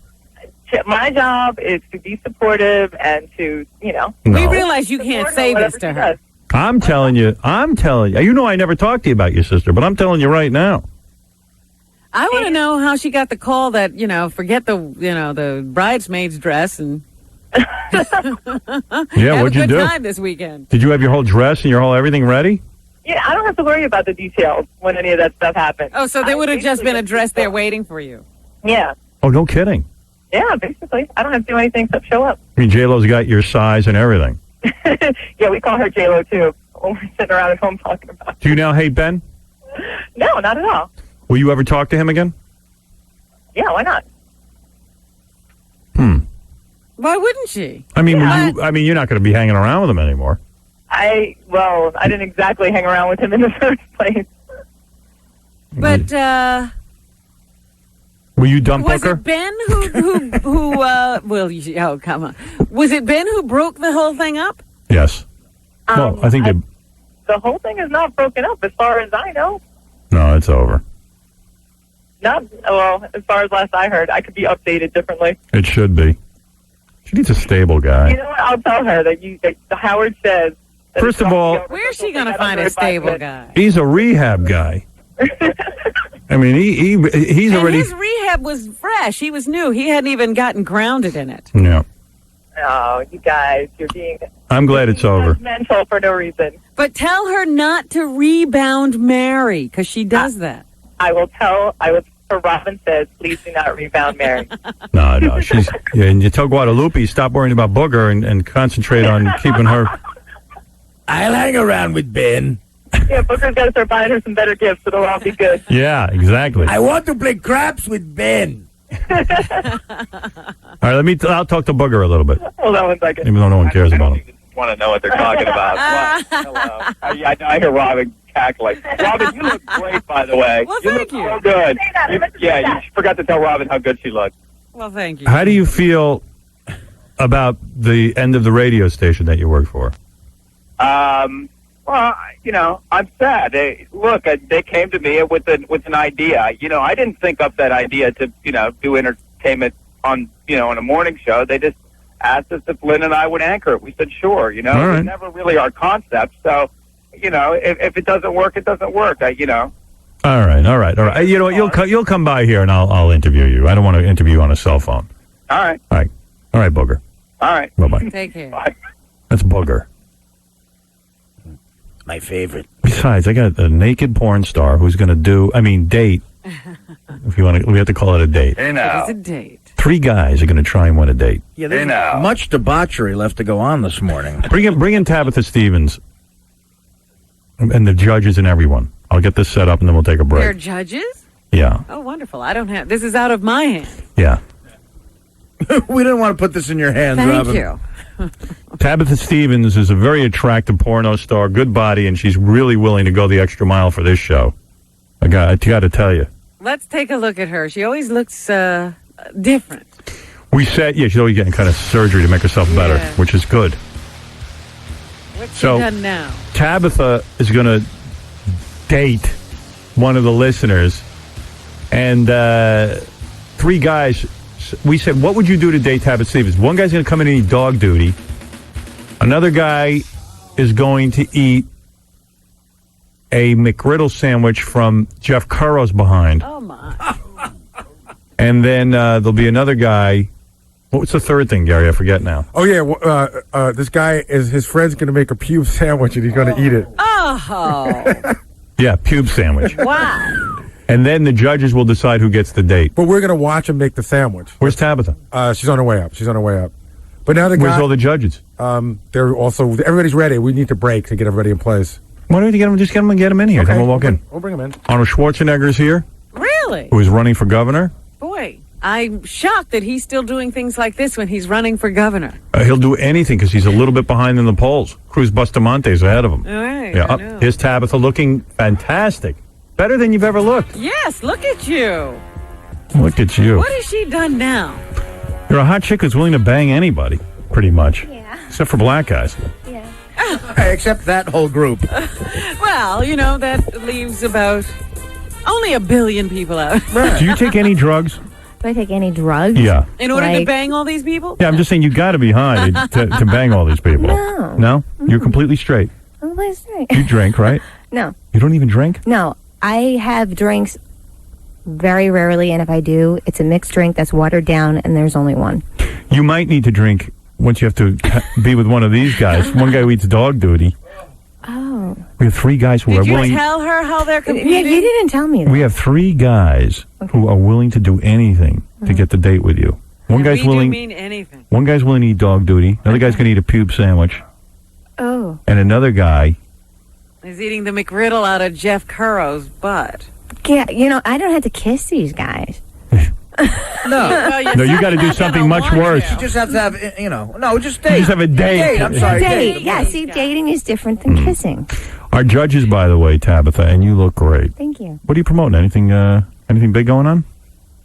My job is to be supportive and to, No. We realize you can't say this to her. I'm telling you. You know I never talked to you about your sister, but I'm telling you right now. I want to know how she got the call that, forget the bridesmaid's dress and Yeah, have what'd a you good do? time this weekend. Did you have your whole dress and your whole everything ready? Yeah, I don't have to worry about the details when any of that stuff happens. Oh, so there would have just been a dress there waiting for you. Yeah. Oh, no kidding. Yeah, basically. I don't have to do anything except show up. I mean, J-Lo's got your size and everything. Yeah, we call her J-Lo, too. When we're sitting around at home talking about it. Do you now hate Ben? No, not at all. Will you ever talk to him again? Yeah, why not? Why wouldn't she? I mean, you're not going to be hanging around with him anymore. I didn't exactly hang around with him in the first place. But, Will you dump was Booker? it Ben oh, come on. Was it Ben who broke the whole thing up? Yes. Well, I think the whole thing is not broken up as far as I know. No, it's over. As far as last I heard, I could be updated differently. It should be. She needs a stable guy. You know what? I'll tell her that Howard says. That First of all, where's she going to find a stable guy? he's a rehab guy. I mean, he's and already. his rehab was fresh. He was new. He hadn't even gotten grounded in it. Yeah. Oh, you guys, you're being I'm glad it's over. judgmental for no reason. But tell her not to rebound Mary, because she does that. I will tell Robin says, please do not rebound Mary. No, she's. Yeah, and you tell Guadalupe stop worrying about Booger and concentrate on keeping her. I'll hang around with Ben. Yeah, Booker's got to start buying her some better gifts, so it'll all be good. Yeah, exactly. I want to play craps with Ben. All right, I'll talk to Booger a little bit, Hold on one second. even though no one cares about him. Want to know what they're talking about? Hello. I hear Robin cackling. Robin, you look great, by the way. Well, you thank look you. so good. You forgot to tell Robin how good she looked. Well, thank you. How do you feel about the end of the radio station that you work for? Well, I'm sad. They came to me with an idea. I didn't think up that idea to, do entertainment on, on a morning show. They just asked us if Lynn and I would anchor it. We said, sure. It was never really our concept. So, if it doesn't work, it doesn't work. All right. You know what? You'll come by here and I'll interview you. I don't want to interview you on a cell phone. All right. All right, Booger. All right. Bye-bye. Take care. Bye. That's Booger. My favorite. Besides, I got a naked porn star who's going to date. If you want to, we have to call it a date. It is a date. 3 guys are going to try and win a date. Yeah, there's much debauchery left to go on this morning. Bring in Tabitha Stevens and the judges and everyone. I'll get this set up and then we'll take a break. They're judges? Yeah. Oh, wonderful. This is out of my hands. Yeah. We didn't want to put this in your hands, Thank Robin. you. Tabitha Stevens is a very attractive porno star, good body, and she's really willing to go the extra mile for this show. I got to tell you. Let's take a look at her. She always looks different. We said, she's always getting kind of surgery to make herself better, which is good. What's she done now? Tabitha is going to date one of the listeners, and 3 guys. We said, what would you do to date Tabitha Stevens? One guy's going to come in and eat dog duty. Another guy is going to eat a McGriddle sandwich from Jeff Currow's behind. Oh, my. And then there'll be another guy. What's the third thing, Gary? I forget now. Oh, yeah. This guy his friend's going to make a pube sandwich and he's going to eat it. Oh. Yeah, pube sandwich. Wow. And then the judges will decide who gets the date. But we're going to watch him make the sandwich. Where's Tabitha? She's on her way up. But now Where's all the judges? They're also, everybody's ready. We need to break to get everybody in place. Why don't we get them in here? Okay. Then we'll walk in. We'll bring them in. Arnold Schwarzenegger's here, Really? who is running for governor. Boy, I'm shocked that he's still doing things like this when he's running for governor. He'll do anything because he's a little bit behind in the polls. Cruz Bustamante's ahead of him. All right. Yeah, here's Tabitha looking fantastic. Better than you've ever looked. Yes, look at you. Look at you. What has she done now? You're a hot chick who's willing to bang anybody, pretty much. Yeah. Except for black guys. Yeah. Except that whole group. Well, that leaves about only 1 billion people out. Do you take any drugs? Do I take any drugs? Yeah. In order to bang all these people? Yeah, I'm just saying you got to be high to bang all these people. No. No? You're completely straight. I'm completely straight. You drink, right? No. You don't even drink? No. I have drinks very rarely, and if I do, it's a mixed drink that's watered down, and there's only one. You might need to drink once you have to be with one of these guys. One guy who eats dog duty. Oh. We have 3 guys who are willing. Did you tell her how they're competing? Yeah, you didn't tell me that. We have 3 guys who are willing to do anything to get the date with you. One guy's willing. We do mean anything. One guy's willing to eat dog duty. Another guy's going to eat a pube sandwich. Oh. And another guy. He's eating the McGriddle out of Jeff Currow's butt. Yeah, I don't have to kiss these guys. No, you got to do something much worse. You just have to have, just date. You just have a date. I'm sorry, Date. Yeah, see, dating is different than kissing. Our judges, by the way, Tabitha, and you look great. Thank you. What are you promoting? Anything big going on?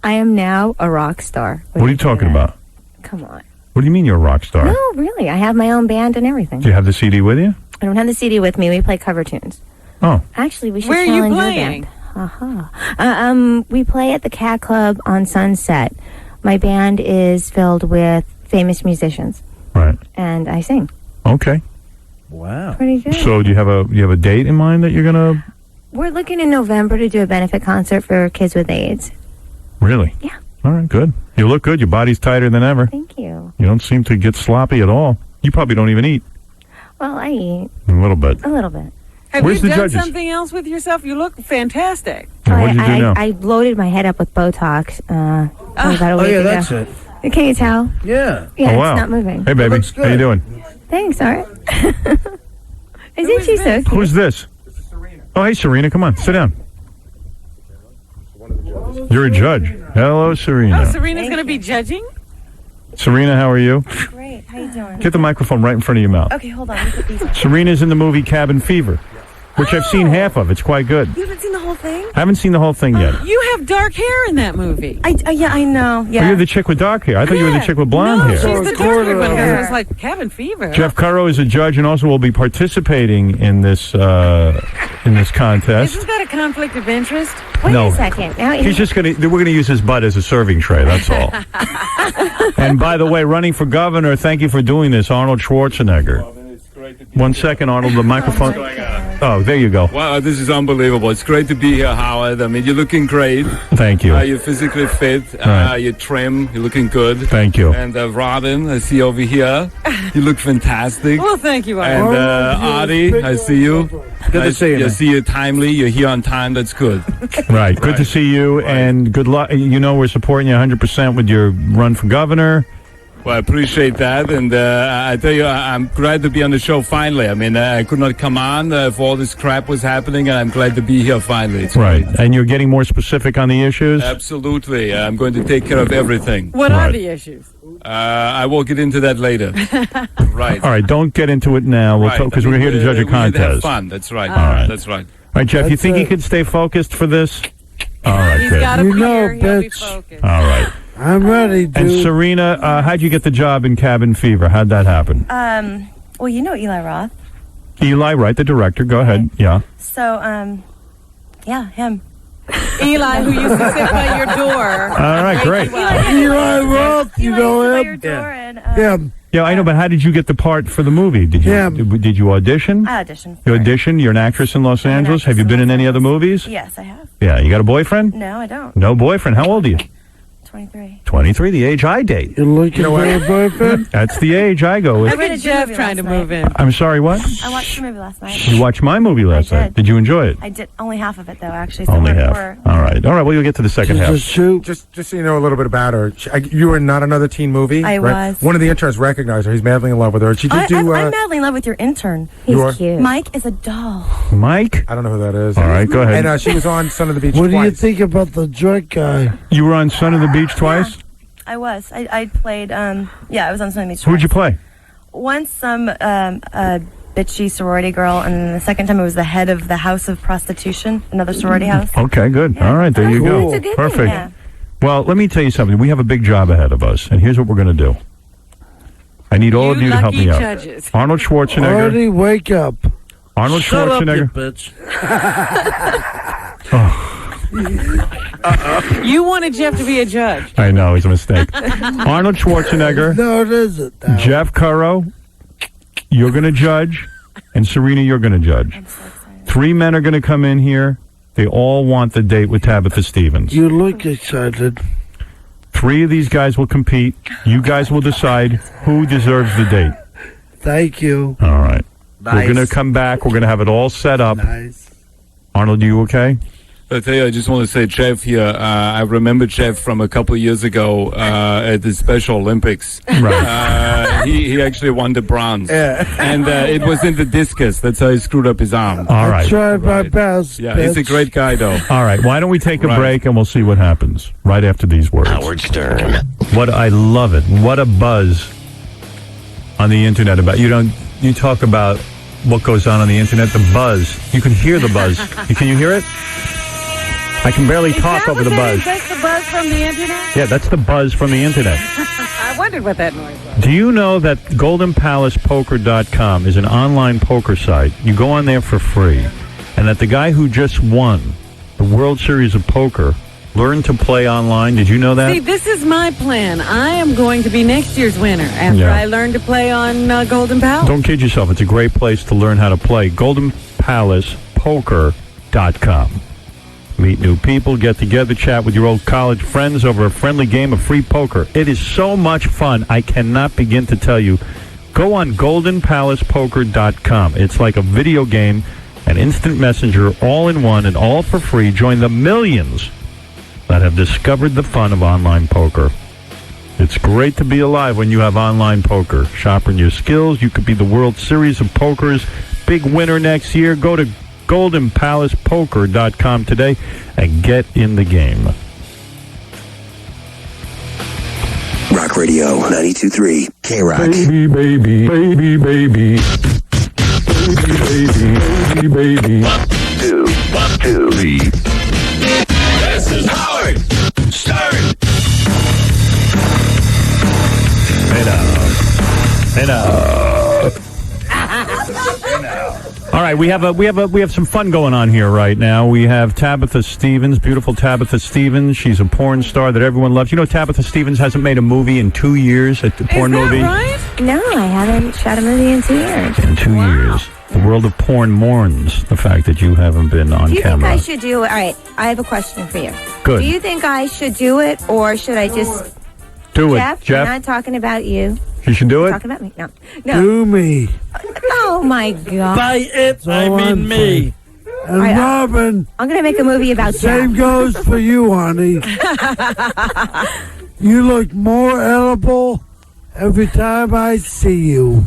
I am now a rock star. What are you talking about? Come on. What do you mean you're a rock star? No, really. I have my own band and everything. Do you have the CD with you? I don't have the CD with me. We play cover tunes. Oh. Actually, we should Where are you playing? We play at the Cat Club on Sunset. My band is filled with famous musicians. Right. And I sing. Okay. Wow. Pretty good. So do you have a date in mind that you're going to... We're looking in November to do a benefit concert for kids with AIDS. Really? Yeah. All right, good. You look good. Your body's tighter than ever. Thank you. You don't seem to get sloppy at all. You probably don't even eat. Well, I eat. A little bit. A little bit. Have Where's you the done judges? something else with yourself? You look fantastic. What did you do now? I bloated my head up with Botox. About a week ago. That's it. Can you tell? Yeah. Yeah, Oh, wow. it's not moving. Hey, baby. How you doing? Thanks, Art. Isn't she so cute? Who's this? Oh, hey, Serena. Come on. Sit down. You're a judge. Hello, Serena. Oh, Serena's going to be judging? Serena, how are you? Great. How you doing? Get the microphone right in front of your mouth. Okay, hold on. Let me put these on. Serena's in the movie Cabin Fever, which I've seen half of. It's quite good. You haven't seen the whole thing? I haven't seen the whole thing yet. You have dark hair in that movie. Yeah, I know. Oh, Yeah. you're the chick with dark hair. I thought you were the chick with blonde hair. She's the dark one. It was like Cabin Fever. Jeff Currow is a judge and also will be participating in this contest. Isn't that a conflict of interest? Wait No. a second. Now, He's just we're gonna use his butt as a serving tray. That's all. And by the way, running for governor, thank you for doing this, Arnold Schwarzenegger. 1 second, Arnold. The microphone. Oh, there you go. Wow, this is unbelievable. It's great to be here, Howard. I mean, you're looking great. Thank you. You're physically fit. Right. You're trim. You're looking good. Thank you. And Robin, I see over here. You look fantastic. Well, thank you, And Arnold. Artie, I see you. Good to see you, I man. see you timely. You're here on time. That's good. Right. Good to see you, and good luck. You know, we're supporting you 100% with your run for governor. Well, I appreciate that, and I tell you, I'm glad to be on the show finally. I mean, I could not come on if all this crap was happening, and I'm glad to be here finally. It's Right. And you're getting more specific on the issues? Absolutely. I'm going to take care of everything. What are the issues? I will get into that later. Right. All right, don't get into it now. We'll Right. because we're here to judge a we need to have contest. fun. That's right. All right. That's right. All right, Jeff, you think you can stay focused for this? All right, He's good. got a beer. He'll be focused. All right. I'm ready, dude. And Serena, how'd you get the job in Cabin Fever? How'd that happen? Well, you know Eli Roth. Eli, right, the director. Go ahead. Yeah. So, yeah, him. Eli, who used to sit by your door. All right, great. Eli Roth, you know him? Yeah. Yeah, I know, but how did you get the part for the movie? Did you audition? I auditioned. You auditioned? You're an actress in Los Angeles? Have you been in any other movies? Yes, I have. Yeah, you got a boyfriend? No, I don't. No boyfriend. How old are you? 23. 23, the age I date. You're looking for a boyfriend? That's the age I go with. Look at Jeff trying to move in. I'm sorry, what? I watched the movie last night. You watched my movie last night. Did you enjoy it? I did only half of it though, actually. So Only we're- half. we're- All right. All right, well, you'll get to the second half. Just so you know a little bit about her. You were in Not Another Teen Movie. I right? was. One of the interns recognized her. He's madly in love with her. She did I'm do. madly in love with your intern. You are? Cute. Mike is a doll. Mike? I don't know who that is. All right, go ahead. And she was on Son of the Beach What do you twice. think about the drunk guy? You were on Son of the Beach twice? I was. I played. I was on something. Who'd you play? Once some a bitchy sorority girl, and then the second time it was the head of the House of Prostitution, another sorority house. Okay, good. All right, there you go. It's a good thing, Perfect. yeah. Well, let me tell you something. We have a big job ahead of us, and here's what we're going to do. I need all of you to help me out. judges. Arnold Schwarzenegger. Artie, wake up. Arnold Shut up, Schwarzenegger. you bitch. You wanted Jeff to be a judge. I know, it's a mistake. Arnold Schwarzenegger. No, it isn't. Jeff Currow, you're going to judge, and Serena, you're going to judge. 3 men are going to come in here. They all want the date with Tabitha Stevens. You look excited. 3 of these guys will compete. You guys will decide who deserves the date. Thank you. All right. Nice. We're going to come back. We're going to have it all set up. Nice. Arnold, you okay? I tell you, I just want to say, Jeff here. I remember Jeff from a couple of years ago at the Special Olympics. Right. He actually won the bronze, and it was in the discus. That's how he screwed up his arm. All right. I tried my best. Yeah, he's a bitch. great guy, though. All right. Why don't we take a Right. break and we'll see what happens right after these words. Howard Stern. I love it. What a buzz on the internet about you talk about what goes on the internet, the buzz. You can hear the buzz. Can you hear it? I can barely talk over the buzz. That's the buzz from the internet? Yeah, that's the buzz from the internet. I wondered what that noise was. Do you know that GoldenPalacePoker.com is an online poker site? You go on there for free. And that the guy who just won the World Series of Poker learned to play online. Did you know that? See, this is my plan. I am going to be next year's winner after Yeah. I learn to play on Golden Palace. Don't kid yourself. It's a great place to learn how to play. GoldenPalacePoker.com. Meet new people, get together, chat with your old college friends over a friendly game of free poker. It is so much fun. I cannot begin to tell you. Go on goldenpalacepoker.com. It's like a video game, an instant messenger, all in one and all for free. Join the millions that have discovered the fun of online poker. It's great to be alive when you have online poker. Sharpen your skills. You could be the World Series of Poker's big winner next year. Go to goldenpalacepoker.com today and get in the game. Rock Radio 92.3 KROCK. Baby, baby, baby, baby. Baby, baby, baby. 1, 2, 3. This is Howard Stern. Hey now. All right, we have some fun going on here right now. We have Tabitha Stevens, beautiful Tabitha Stevens. She's a porn star that everyone loves. You know, Tabitha Stevens hasn't made a movie in 2 years. A porn movie. Right? No, I haven't shot a movie in 2 years. In 2 years. The world of porn mourns the fact that you haven't been on Do you camera. think I should do it? All right, I have a question for you. Good. Do you think I should do it, or should I just... Do it, Jeff. I'm not talking about you. You should do it? Talking about me? No. No. Do me. Oh, my God. By it, I mean me. And All right, Robin. I'm going to make a movie about Same Jeff. goes for you, honey. You look more edible every time I see you.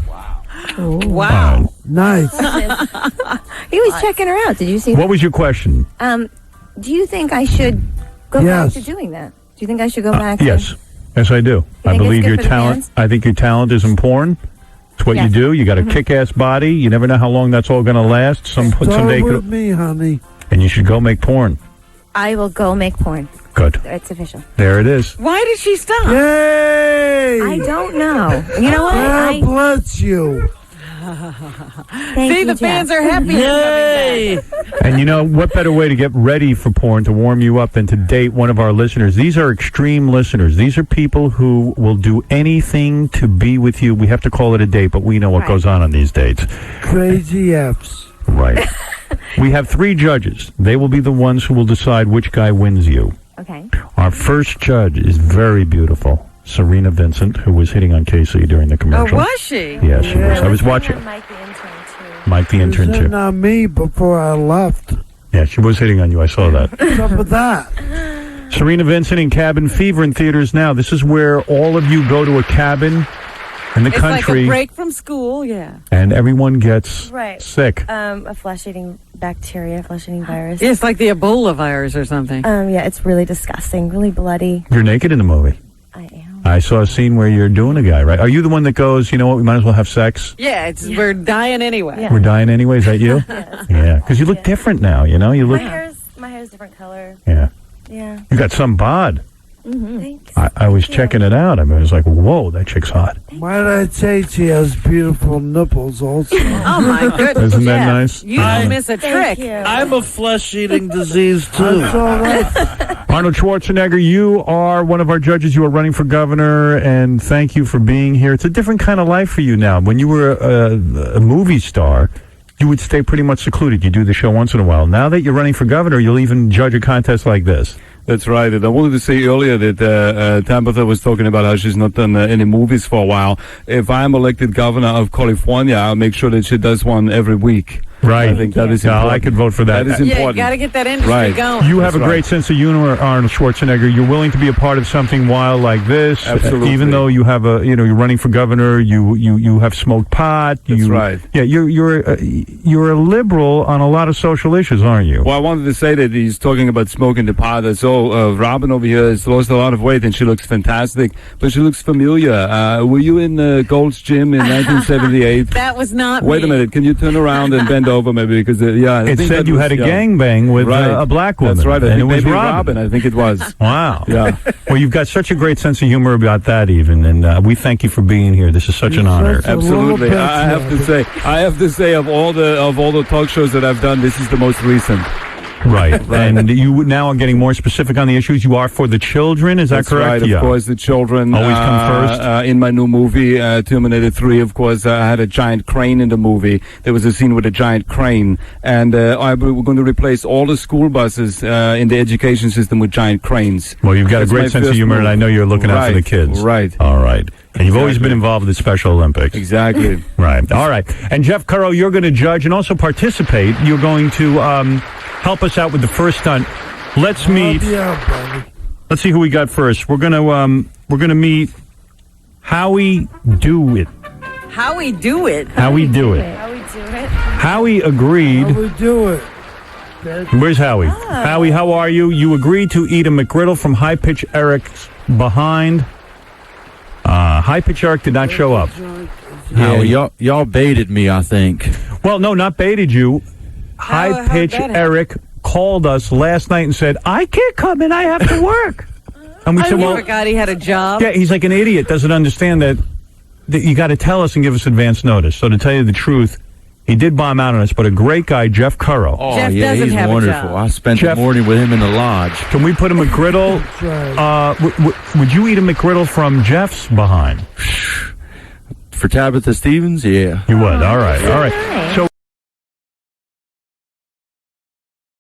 Wow. Nice. He was checking her out. Did you see What that? was your question? Do you think I should go Yes. back to doing that? Do you think I should go back to... Yes. Yes, I do. I think it's believe good your for the talent. fans? I think your talent is in porn. It's what you Yes. do. You got a kick-ass body. You never know how long that's all going to last. Someday, Start you with could, me, honey. and you should go make porn. I will go make porn. Good. It's official. There it is. Why did she stop? Yay! I don't know. You know what? God bless you. Thank See, you, the fans Jeff. are happy. Yay! And you know, what better way to get ready for porn, to warm you up, than to date one of our listeners? These are extreme listeners. These are people who will do anything to be with you. We have to call it a date, but we know what Right. goes on these dates. Crazy F's. Right. We have 3 judges. They will be the ones who will decide which guy wins you. Okay. Our first judge is very beautiful. Serena Vincent, who was hitting on Casey during the Oh, commercial. was she? Yeah, she was. I was watching. Mike the intern, too. Mike the intern, Hitting too. on me before I left. Yeah, she was hitting on you. I saw that. What's up with that? Serena Vincent in Cabin Fever in theaters now. This is where all of you go to a cabin in the It's country, like a break from school, yeah. and everyone gets Right. sick. A flesh-eating bacteria, flesh-eating virus. Yeah, it's like the Ebola virus or something. Yeah, it's really disgusting, really bloody. You're naked in the movie. I am. I saw a scene where you're doing a guy, right? Are you the one that goes, you know what, we might as well have sex? Yeah, we're dying anyway. Yeah. We're dying anyway. Is that you? Yeah, because you look different now, you know? You look, My hair's different color. yeah. Yeah. You got some bod. Thanks. I was checking it out. I mean, I was like, whoa, that chick's hot. Might I say she has beautiful nipples also? Oh, my goodness. Isn't that Jeff, nice? You don't miss a trick. I'm a flesh-eating disease, too. That's all right. Arnold Schwarzenegger, you are one of our judges. You are running for governor, and thank you for being here. It's a different kind of life for you now. When you were a movie star, you would stay pretty much secluded. You do the show once in a while. Now that you're running for governor, you'll even judge a contest like this. That's right. And I wanted to say earlier that Tabitha was talking about how she's not done any movies for a while. If I'm elected governor of California, I'll make sure that she does one every week. Right. I think that is No, important. I could vote for that. That is Yeah, you important. got to get that industry Right. going. You have That's a great right. sense of humor, Arnold Schwarzenegger. You're willing to be a part of something wild like this. Absolutely. Even though you have you're running for governor, you have smoked pot. That's right. Yeah, you're a liberal on a lot of social issues, aren't you? Well, I wanted to say that he's talking about smoking the pot. So Robin over here has lost a lot of weight, and she looks fantastic, but she looks familiar. Were you in Gold's Gym in 1978? That was not Wait me. a minute. Can you turn around and bend over maybe? Because, I It think said that you was, had a yeah. gangbang with Right. a black woman. That's right. I and think it was maybe Robin. I think it was. Wow. Yeah. Well, you've got such a great sense of humor about that, even, and we thank you for being here. This is such an honor. Absolutely. I have to say, of all the talk shows that I've done, this is the most recent. Right. And you now are getting more specific on the issues. You are for the children, is that That's correct? right, of course, the children always come first. In my new movie, Terminator 3, of course, I had a giant crane in the movie. There was a scene with a giant crane, and we're going to replace all the school buses in the education system with giant cranes. Well, you've got That's a my great sense of first humor, and I know you're looking out for the Right, kids. Right. All right. And you've always been involved with the Special Olympics. Exactly. Right. All right. And Jeff Currow, you're going to judge and also participate. You're going to help us out with the first stunt. Let's meet. Let's see who we got first. We're gonna meet Howie Do It. Howie Do It. Howie Do It. Howie agreed. How we do it? Where's Howie? Howie, how are you? You agreed to eat a McGriddle from High Pitch Eric's behind. High Pitch Eric did not show up. Howie, y'all baited me, I think. Well, no, not baited you. High Pitch Eric called us last night and said, I can't come in, I have to work. And we said, well, forgot he had a job. yeah, he's like an idiot, doesn't understand that you got to tell us and give us advance notice. So to tell you the truth, he did bomb out on us, but a great guy, Jeff Currow. Oh, yeah, he's wonderful. I spent the morning with him in the lodge. Can we put a McGriddle? Would you eat a McGriddle from Jeff's behind? For Tabitha Stevens, yeah. You would. All right. All right. So